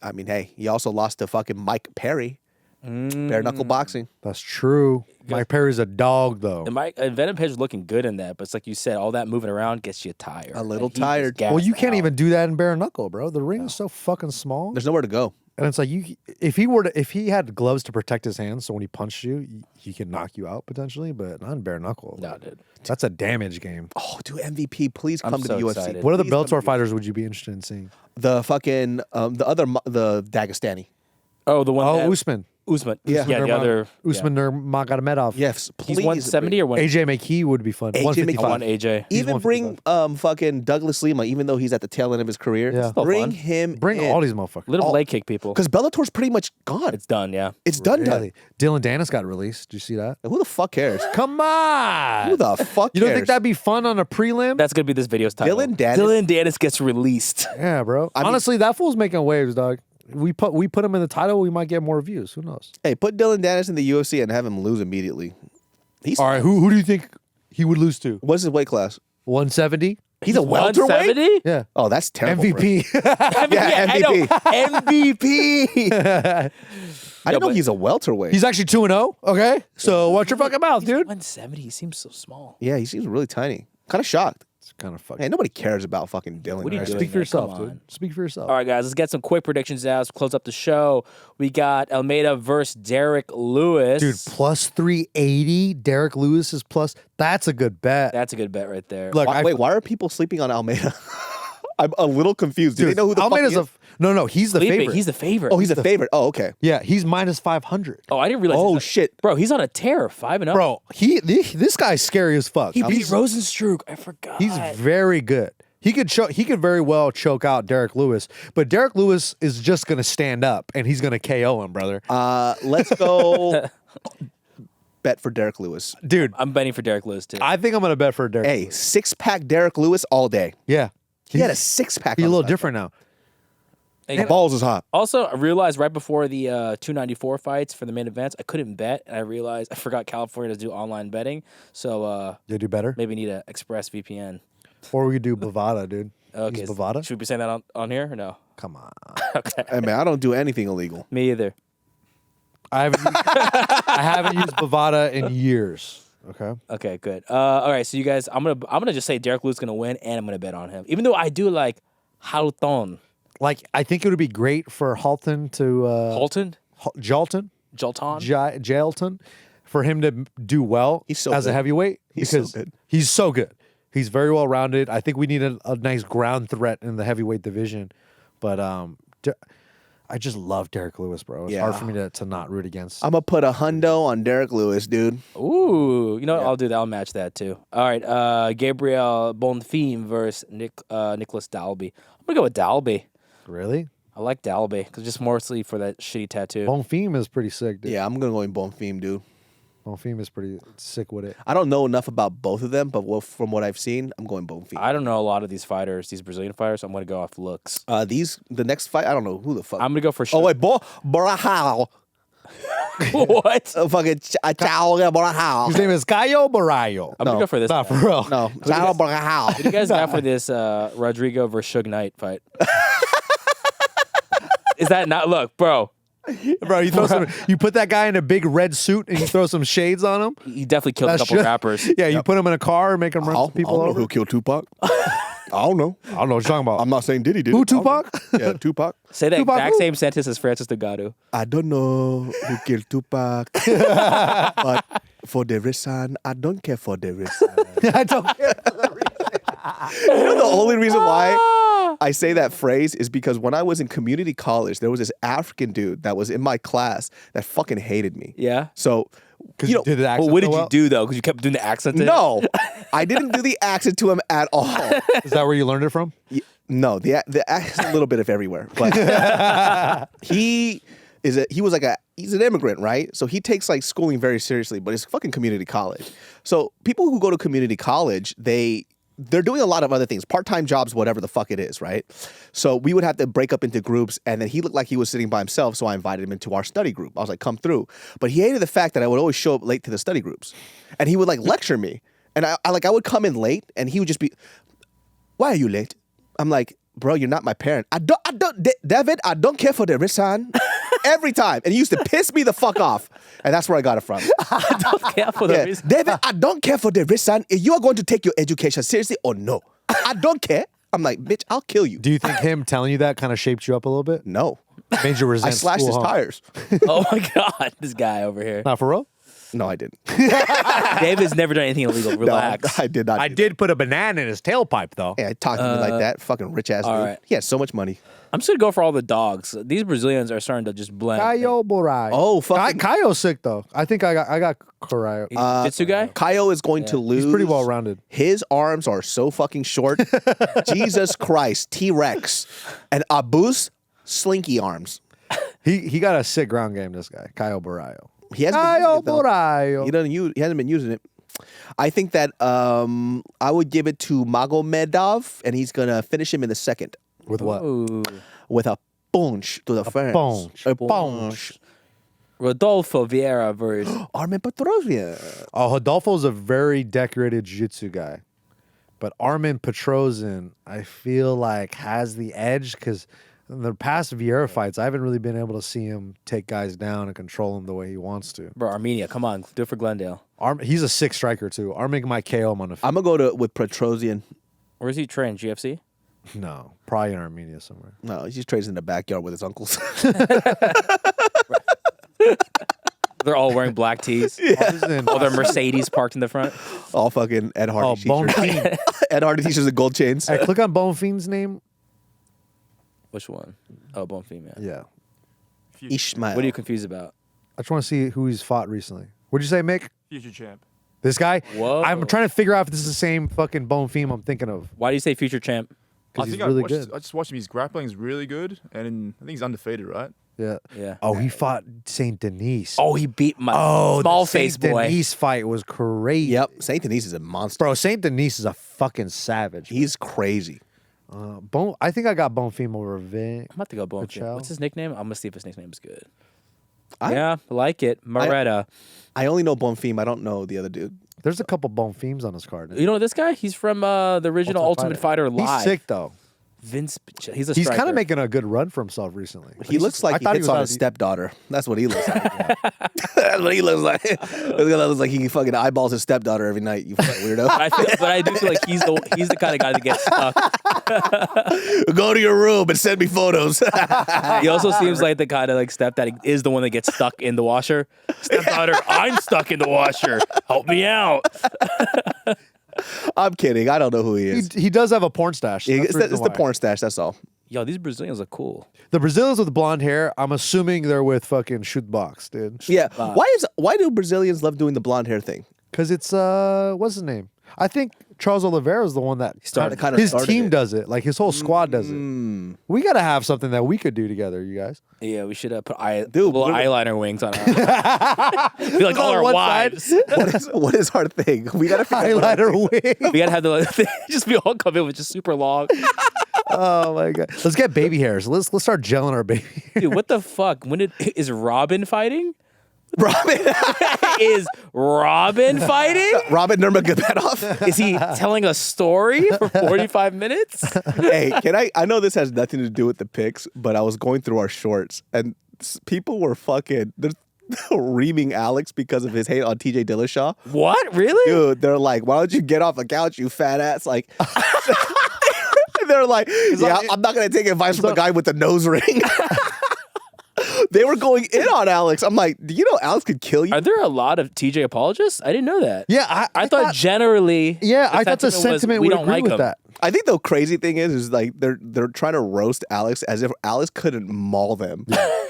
I mean, hey, he also lost to fucking Mike Perry, bare knuckle boxing. That's true. Mike Perry's a dog, though. And Venom Page was looking good in that, but it's like you said, all that moving around gets you tired. A little Like, he was tired. gassed Well, you can't out. even do that in bare knuckle, bro. The ring is so fucking small, There's nowhere to go. and it's like if he had gloves to protect his hands, so when he punched you, he could knock you out potentially, but not in bare knuckle. No, dude. That's a damage game. Oh, dude, MVP, please I'm come to so the UFC. excited. What other Please come to Bellator the fighters would you be interested in seeing? The fucking the Dagestani. Oh, the one. Oh, that, Usman. Usman. Yeah. Yeah, the other. Usman Nurmagomedov. Yes, please. He's 170 or 1? AJ McKee would be fun. AJ 155. I want AJ. Even bring fucking Douglas Lima, even though he's at the tail end of his career. Yeah. Still Bring fun. him. Bring all these motherfuckers. Let him all- leg kick people. because Bellator's pretty much gone. It's done. Yeah. It's done. Really? Dylan Dennis got released. Did you see that? Who the fuck cares? Come on. Who the fuck You don't cares? think that'd be fun on a prelim? That's gonna be this video's title. Dylan Dennis? Dylan Dennis gets released. Yeah, bro. mean- Honestly, that fool's making waves, dog. We put him in the title, we might get more views. Who knows? Hey, put Dylan Dennis in the UFC and have him lose immediately. He's All right, who do you think he would lose to? What's his weight class? 170? He's a welterweight. 170? Yeah. Oh, that's terrible. for him. MVP. Yeah, I know. MVP. I didn't know but- he's a welterweight. He's actually 2-0. Okay. So watch your fucking mouth, dude. 170. He seems so small. Yeah, he seems really tiny. Kind of shocked. It's kind of fucking. Hey, nobody cares about fucking Dylan. What are you right? doing? Speak for man? yourself, Come on. dude. Speak for yourself. All right, guys, let's get some quick predictions out. Let's close up the show. We got Almeida versus Derek Lewis. Dude, plus 380. Derek Lewis is plus. That's a good bet. That's a good bet right there. Look, Why are people sleeping on Almeida? I'm a little confused. Do they know who the Almeida's fuck he is? No, he's the Felipe, favorite. he's the favorite. Oh, he's a favorite. Oh, okay. Yeah, he's minus 500. Oh, I didn't realize. Oh, he's shit. Bro, he's on a tear, 5-0. Bro, this guy's scary as fuck. he beat He's Rosenstruck. I forgot. He's very good. He could very well choke out Derek Lewis, but Derek Lewis is just gonna stand up and he's gonna KO him, brother. Let's go bet for Derek Lewis. Dude, I'm betting for Derek Lewis too. I think I'm gonna bet for Derek. Hey, Lewis. 6-pack Derek Lewis all day. Yeah, He had a 6-pack. He's a on little that. different now. The balls is hot. Also, I realized right before the 294 fights for the main events, I couldn't bet, and I realized I forgot California does do online betting, so You do better, maybe need a Express VPN. or we could do Bovada, dude. Okay, Use Bovada. should we be saying that on here or no? Come on, Hey, man, I don't do anything illegal. Me either. I haven't used Bovada in years. Okay. Okay, good. All right, so you guys, I'm gonna just say Derek Lewis is gonna win, and I'm gonna bet on him, even though I do like Halton. Like, I think it would be great for Halton to Halton, Jalton, Jalton. Jalton, for him to do well He's so as a good. heavyweight. He's so because good. He's so good. He's very well rounded. I think we need a nice ground threat in the heavyweight division. But I just love Derek Lewis, bro. It's hard Yeah. for me to not root against. I'm gonna put a hundo on Derek Lewis, dude. Ooh, you know what? I'll do that. I'll match that too. All right, Gabriel Bonfim versus Nicholas Dalby. I'm gonna go with Dalby. Really? I like Dalby because just mostly for that shitty tattoo. Bonfim is pretty sick, dude. Yeah, I'm gonna go in Bonfim, dude. Bonfim is pretty sick with it. I don't know enough about both of them, but from what I've seen, I'm going Bonfim. I don't know a lot of these fighters, these Brazilian fighters. So I'm gonna go off looks. The next fight, I don't know who the fuck. I'm gonna go for. Oh wait, Borahal. What? Fucking Chao Borahal. His name is Caio Barayo. I'm gonna go for this. Not for guy. real. No, Chao Borahal. What do you guys got for this Rodrigo versus Suge Knight fight? Is that not look, bro? Bro, you put that guy in a big red suit and you throw some shades on him. He definitely killed a That's couple just- rappers. Yeah, you put him in a car and make him run I people don't know over. who killed Tupac. I don't know. I don't know what you're talking about. I'm not saying Diddy did. Who, it. I don't know. Tupac? Yeah, Tupac. Say that Tupac exact who? same sentence as Francis Ngannou. I don't know who killed Tupac, but for the reason, I don't care for the reason. I don't care. You know the only reason why I say that phrase is because when I was in community college, there was this African dude that was in my class that fucking hated me. Yeah. So, Because you did the accent Well, what so did you well? do though? Because you kept doing the accent. to him? no, I didn't do the accent to him at all. Is that where you learned it from? No, the accent's a little bit of everywhere, but he's an immigrant, right? So he takes like schooling very seriously, but it's fucking community college. So people who go to community college, they're doing a lot of other things, part-time jobs, whatever the fuck it is, right? So we would have to break up into groups, and then he looked like he was sitting by himself, so I invited him into our study group. I was like, come through. But he hated the fact that I would always show up late to the study groups. And he would like lecture me. And I would come in late, and he would just be, why are you late? I'm like, bro, you're not my parent. David, I don't care for the reason. Every time. And he used to piss me the fuck off. And that's where I got it from. Don't care for the Yeah. reason. David, I don't care for the reason. If you are going to take your education seriously or no. I don't care. I'm like, bitch, I'll kill you. Do you think him telling you that kind of shaped you up a little bit? No. Made you resent I slashed school, his huh? tires. Oh my god, this guy over here. Not for real? No, I didn't. David's never done anything illegal. Relax. No, I did not. I do did put a banana in his tailpipe, though. that. Yeah, I talked to me like that. Fucking rich ass dude. right. He has so much money. I'm just gonna go for all the dogs. These Brazilians are starting to just blend. Caio Barayo. Oh, fucking- Caio's sick, though. I think I got Caio. Jitsu guy. Kaio is going to lose. He's pretty well rounded. His arms are so fucking short. Jesus Christ, T-Rex. And Abu's slinky arms. He got a sick ground game, this guy. Caio Barayo. He hasn't been Caio using it, though. Barayo. He hasn't been using it. I think that I would give it to Magomedov, and he's gonna finish him in the second With what? Ooh. with a punch to the face. punch. A punch. Rodolfo Vieira versus. Armin Petrosian. Oh, Rodolfo's a very decorated jiu-jitsu guy. But Armin Petrosian, I feel like, has the edge because in the past Vieira fights, I haven't really been able to see him take guys down and control them the way he wants to. Bro, Armenia, come on, do it for Glendale. He's a sick striker, too. Armin might KO him on the I'm gonna go with Petrosian. Where's he trained? GFC? No, probably in Armenia somewhere. No, he just trains in the backyard with his uncles. They're all wearing black tees. All their Mercedes parked in the front. All fucking Ed Hardy Oh, Bone t-shirts. Fiend. Ed Hardy t-shirts with gold chains. Hey, click on Bone Fiend's name. Which one? Oh, Bone Female. Yeah. Ishmael. What are you confused about? I just want to see who he's fought recently. What'd you say, Mick? Future champ. This guy? Whoa. I'm trying to figure out if this is the same fucking Bone Fiend I'm thinking of. Why do you say future champ? I Because he's think really watched, good. I just watched him. His grappling is really good, and I think he's undefeated, right? Yeah. Yeah. Oh, he fought Saint Denis. Oh, he beat my Oh, small the face Saint boy. Denis fight was crazy. Yep. Saint Denis is a monster. Bro, Saint Denis is a fucking savage. He's crazy. Bone. I think I got Bone Fiend over Vin. I'm about to go Bone Good Female. show. What's his nickname? I'm gonna see if his nickname's good. I- Yeah, I like it. Moretta. I only know Bonfim. I don't know the other dude. There's a couple Bone Fiends on this card. You know this guy? He's from the original Ultimate Fighter Live. He's sick though. Vince. He's a He's striker. kind of making a good run for himself recently. He looks like he thought hits was on out his of the- stepdaughter. That's what he looks like. That's what he looks like. Looks like he fucking eyeballs his stepdaughter every night. You fucking weirdo. but I do feel like he's the kind of guy that gets stuck. Go to your room and send me photos. He also seems like the kind of like stepdad is the one that gets stuck in the washer. Stepdaughter, I'm stuck in the washer. Help me out. I'm kidding. I don't know who he is. He does have a porn stash. That's the It's reason the why. porn stash. That's all. Yo, these Brazilians look cool. The Brazilians with blonde hair, I'm assuming they're with fucking shoot box, dude. Yeah. Why do Brazilians love doing the blonde hair thing? Because it's what's his name? I think Charles Oliveira is the one that started- kinda his started team it. does it. Like his whole squad does it. We gotta have something that we could do together, you guys. Yeah, we should put Dude, little what- eyeliner wings on our Be like all on our one wives. What is our thing? We gotta figure out Highlighter wing. We gotta have the just be all come in with just super long. Oh my god. Let's get baby hairs. Let's start gelling our baby. Dude, what the fuck? Is Robin fighting? Robin Is Robin fighting? Robin Nurmagomedov. Is he telling a story for 45 minutes? Hey, I know this has nothing to do with the picks, but I was going through our shorts and people were they're reaming Alex because of his hate on TJ Dillashaw. What? Really? Dude, they're like, why don't you get off the couch, you fat ass? Like, they're like, yeah, I'm not going to take advice from the guy with the nose ring. They were going in on Alex. I'm like, do you know Alex could kill you? Are there a lot of TJ apologists? I didn't know that. Yeah, I thought generally. Yeah, I thought the was, sentiment we would don't agree like with him. that. I think the crazy thing is like they're trying to roast Alex as if Alex couldn't maul them.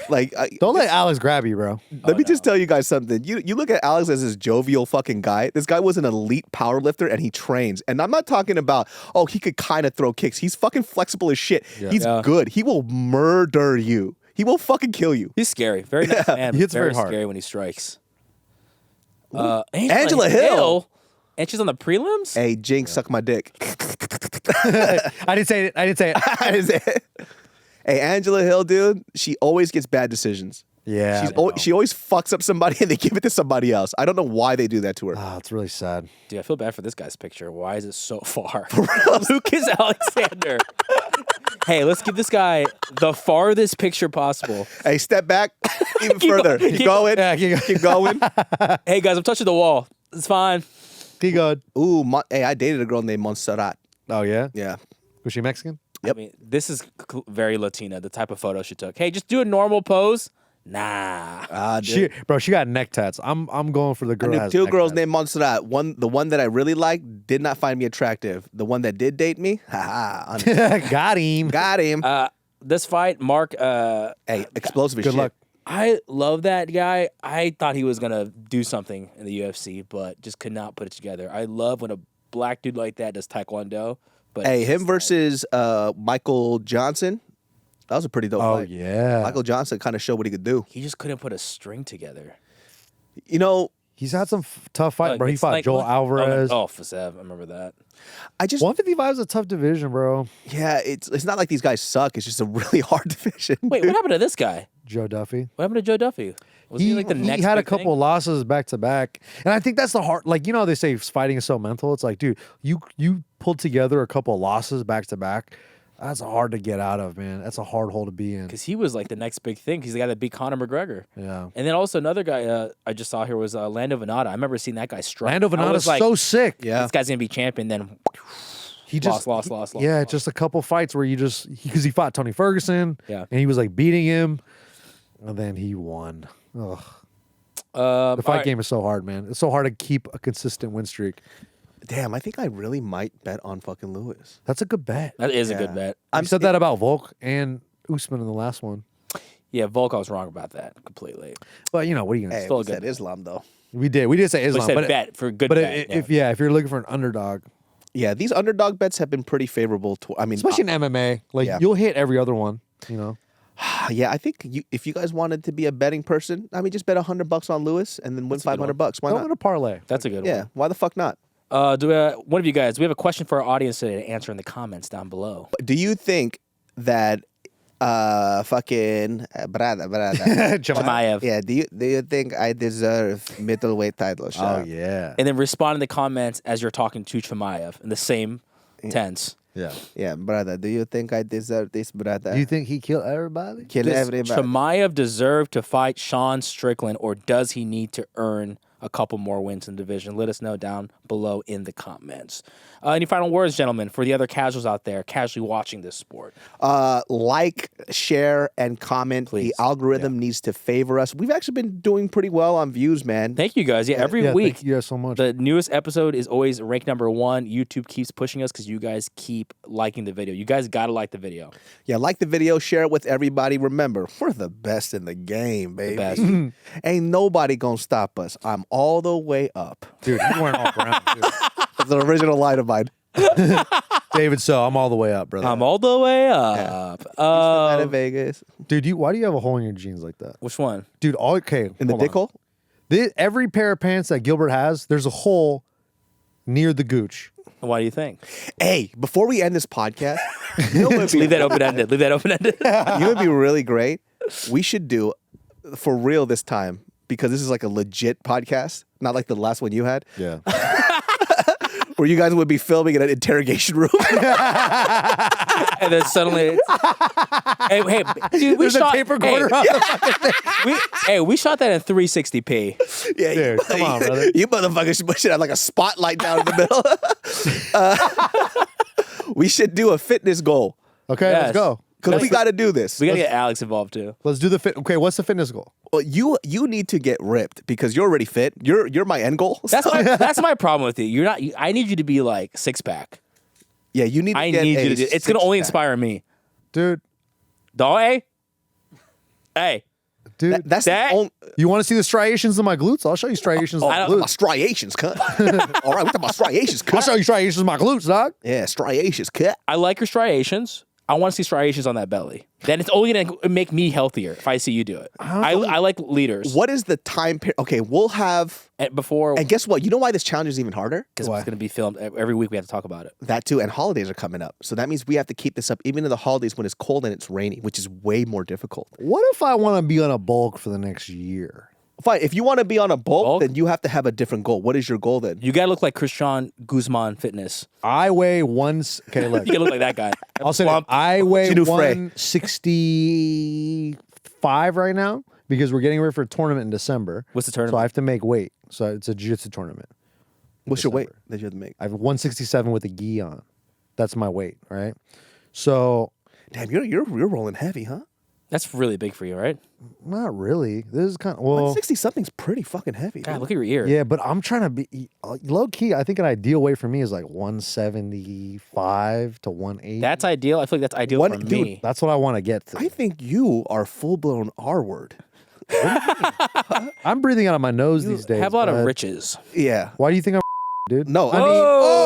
Like, Don't let Alex grab you, bro. let me just tell you guys something. You look at Alex as this jovial fucking guy. This guy was an elite power lifter and he trains. And I'm not talking about, oh, he could kind of throw kicks. He's fucking flexible as shit. He's Yeah. good. He will murder you. He will fucking kill you. He's scary. Very nice man. He hits very very hard. scary when he strikes. Angela Hill. And she's on the prelims? Hey, Jinx, suck my dick. I didn't say it. I didn't say it. I didn't say it. Hey, Angela Hill, dude, she always gets bad decisions. Yeah. She always fucks up somebody and they give it to somebody else. I don't know why they do that to her. Oh, it's really sad. Dude, I feel bad for this guy's picture. Why is it so far? Lucas Alexander. Hey, let's give this guy the farthest picture possible. Hey, step back even Keep further. going, Keep keep going. Yeah, Keep going. Hey, guys, I'm touching the wall. It's fine. He good. Ooh, hey, I dated a girl named Montserrat. Oh yeah. Yeah. Was she Mexican? Yep. I mean, this is very Latina, the type of photo she took. Hey, just do a normal pose. Nah. She got neck tats. I'm going for the I girl. knew that has two neck girls tats. named Montserrat. The one that I really liked did not find me attractive. The one that did date me, Got him. got him. This fight, Mark, Hey, explosive as Good shit. luck. I love that guy. I thought he was going to do something in the UFC, but just could not put it together. I love when a black dude like that does taekwondo. But Hey, him versus Michael Johnson. That was a pretty dope Oh fight. yeah. Michael Johnson kind of showed what he could do. he just couldn't put a string together. You know, He's had some tough fight, bro. He It's fought like- Joel Alvarez. Oh, Fasev. I remember that. I just 155 is a tough division, bro. yeah, it's not like these guys suck. It's just a really hard division. Wait, what happened to this guy? Joe Duffy. What happened to Joe Duffy? Was he like the next he had a big thing? couple losses back to back, and I think that's the hard. Like they say fighting is so mental. It's like, dude, you pulled together a couple of losses back to back. That's hard to get out of, man. That's a hard hole to be in. Because he was like the next big thing. He's the guy that beat Conor McGregor. Yeah. And then also another guy I just saw here was Lando Venata. I remember seeing that guy strike. Lando I Venata's was like, so sick. Yeah. this guy's going to be champion. Then he just lost. Yeah, just a couple fights where because he fought Tony Ferguson. Yeah. and he was like beating him, and then he won. Ugh. The fight game is so hard, man. It's so hard to keep a consistent win streak. Damn, I think I really might bet on fucking Lewis. That's a good bet. That is a good bet. I said that about Volk and Usman in the last one. Yeah, Volk, I was wrong about that completely. But what are you gonna Hey, say? Still a we good said bet. Islam though. We did say We Islam, said but bet for a good but bet. if you're looking for an underdog, Yeah, these underdog bets have been pretty favorable. especially in MMA, like Yeah. you'll hit every other one. Yeah, I think if you guys wanted to be a betting person, just bet $100 on Lewis and then win $500. Why Go not? on a parlay. That's a good Yeah, why the fuck not? one. One of you guys, we have a question for our audience today to answer in the comments down below. Do you think that fucking brother? Chimaev. Yeah, do you think I deserve middleweight title Oh shot? yeah. And then respond in the comments as you're talking to Chimaev in the same tense. Yeah. Yeah, brother. Do you think I deserve this, brother? Do you think he killed everybody? Kill Does everybody? Chimaev deserve to fight Sean Strickland, or does he need to earn a couple more wins in the division? Let us know down below in the comments. Any final words, gentlemen, for the other casuals out there casually watching this sport? Like, share, and comment. Please. The algorithm needs to favor us. We've actually been doing pretty well on views, man. Thank you guys. Yeah, every Yeah, week. thank you guys so much. The newest episode is always ranked number 1. YouTube keeps pushing us because you guys keep liking the video. You guys got to like the video. Yeah, like the video, share it with everybody. Remember, we're the best in the game, baby. best. Ain't nobody gonna stop us. I'm all the way up. Dude, you weren't all brown. Dude. That's the original line of mine. David, so I'm all the way up, brother. I'm all the way up. Out of Vegas. Dude, why do you have a hole in your jeans like that? Which one? Dude, okay. In the hold on. dick hole? Every pair of pants that Gilbert has, there's a hole near the gooch. Why do you think? Hey, before we end this podcast, you know what would be, Leave that open-ended. Leave that open-ended. you know what would be really great? We should do, for real this time, because this is like a legit podcast, not like the last one you had, Yeah. where you guys would be filming in an interrogation room. And then suddenly, hey, dude, we There's a shot tape recorder on we shot that in 360p. Yeah, Dude, come on, brother. You motherfuckers should have like a spotlight down in the middle. We should do a fitness goal Okay, Yes. let's go. because we got to do this. We gotta get Alex involved too. Let's do the fit. Okay, what's the fitness goal? Well, you need to get ripped because you're already fit. You're my end goal. That's my problem with you. You're not. I need you to be like 6-pack. Yeah, you need. To I get need a you to do. It's gonna only six-pack. inspire me. Dude, Dog, hey, dude. That's That- the only. You want to see the striations of my glutes? I'll show you striations of I my don't- My glutes. striations cut. All right, we talking about striations I'll cut. show you striations of my glutes, dog. Yeah, striations cut. I like your striations. I want to see striations on that belly. Then it's only gonna make me healthier if I see you do it. I like leaders. What is the time period? Okay, we'll have. Before? And guess what? You know why this challenge is even harder? Because it's gonna be filmed every week. We have to talk about it. That too, and holidays are coming up. So that means we have to keep this up even in the holidays when it's cold and it's rainy, which is way more difficult. What if I want to be on a bulk for the next year? Fine, if you want to be on a bulk, Bulk? then you have to have a different goal. What is your goal then? You gotta look like Christian Guzman fitness. I weigh okay, look. You gotta look like that guy. I'll say that. Plump. I weigh Gino Frey. 165 right now because we're getting ready for a tournament in December. What's the So I tournament? have to make weight. So it's a jiu-jitsu tournament. What's your weight that you have to make? I have 167 with a gi on. That's my weight, right? So Damn, you're rolling heavy, huh? That's really big for you, right? not really. This is kind of well. 160 something's pretty fucking heavy. God, dude. look at your ear. Yeah, but I'm trying to be low key. I think an ideal weight for me is like 175 to 180. That's ideal. I feel like that's ideal What- for dude, me. That's what I want to get to. I think you are full blown R word. I'm breathing out of my nose these days. Have a lot of bud. riches. Yeah. Why do you think I'm dude? No, I mean,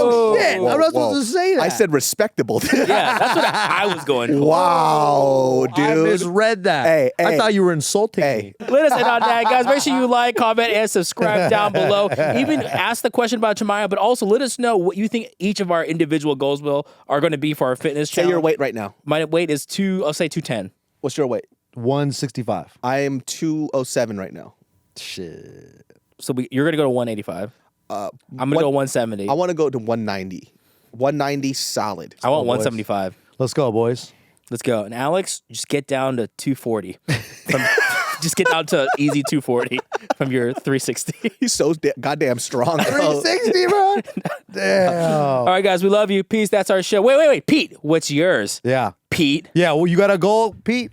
Oh, shit. I'm not supposed to say that. I said respectable. Yeah, that's what I was going for. Wow, I dude. misread that. Hey, I hey. thought you were insulting Hey. me. Let us in on that, guys. Make sure you like, comment, and subscribe down below. Even ask the question about Chimaev, but also let us know what you think each of our individual goals are going to be for our fitness Say challenge. your weight right now. My weight is 210. What's your weight? 165. I am 207 right now. Shit. So you're going to go to 185. I'm going to go 170. I want to go to 190. 190 solid. I want boys. 175. Let's go, boys. Let's go. And Alex, just get down to 240. Just get down to easy 240. from your 360. He's so goddamn strong. 360, bro. Damn. All right, guys, we love you. Peace. That's our show. Wait. Pete, what's yours? Yeah. Pete. Yeah. Well, you got a goal, Pete?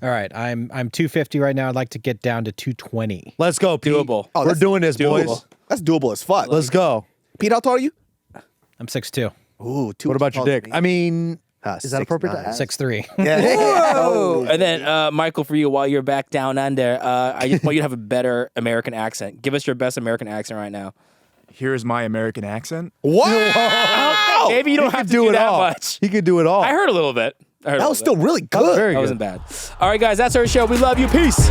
All right, I'm 250 right now. I'd like to get down to 220. Let's go, Pete. Doable. Oh, We're that's doing this, doable. boys. That's doable as fuck. Let's go. Pete, how tall are you? I'm 6'2", Ooh, What about your dick? I mean, is that appropriate to ask? 6'3". Oh. And then, Michael, for you, while you're back down under, I just want you to have a better American accent. Give us your best American accent right now. Here's my American accent. Wow! Maybe you don't have to do it that all. much. He could do it all. I heard a little bit. That was still really good. Very That good. wasn't bad. All right, guys, that's our show. We love you. Peace.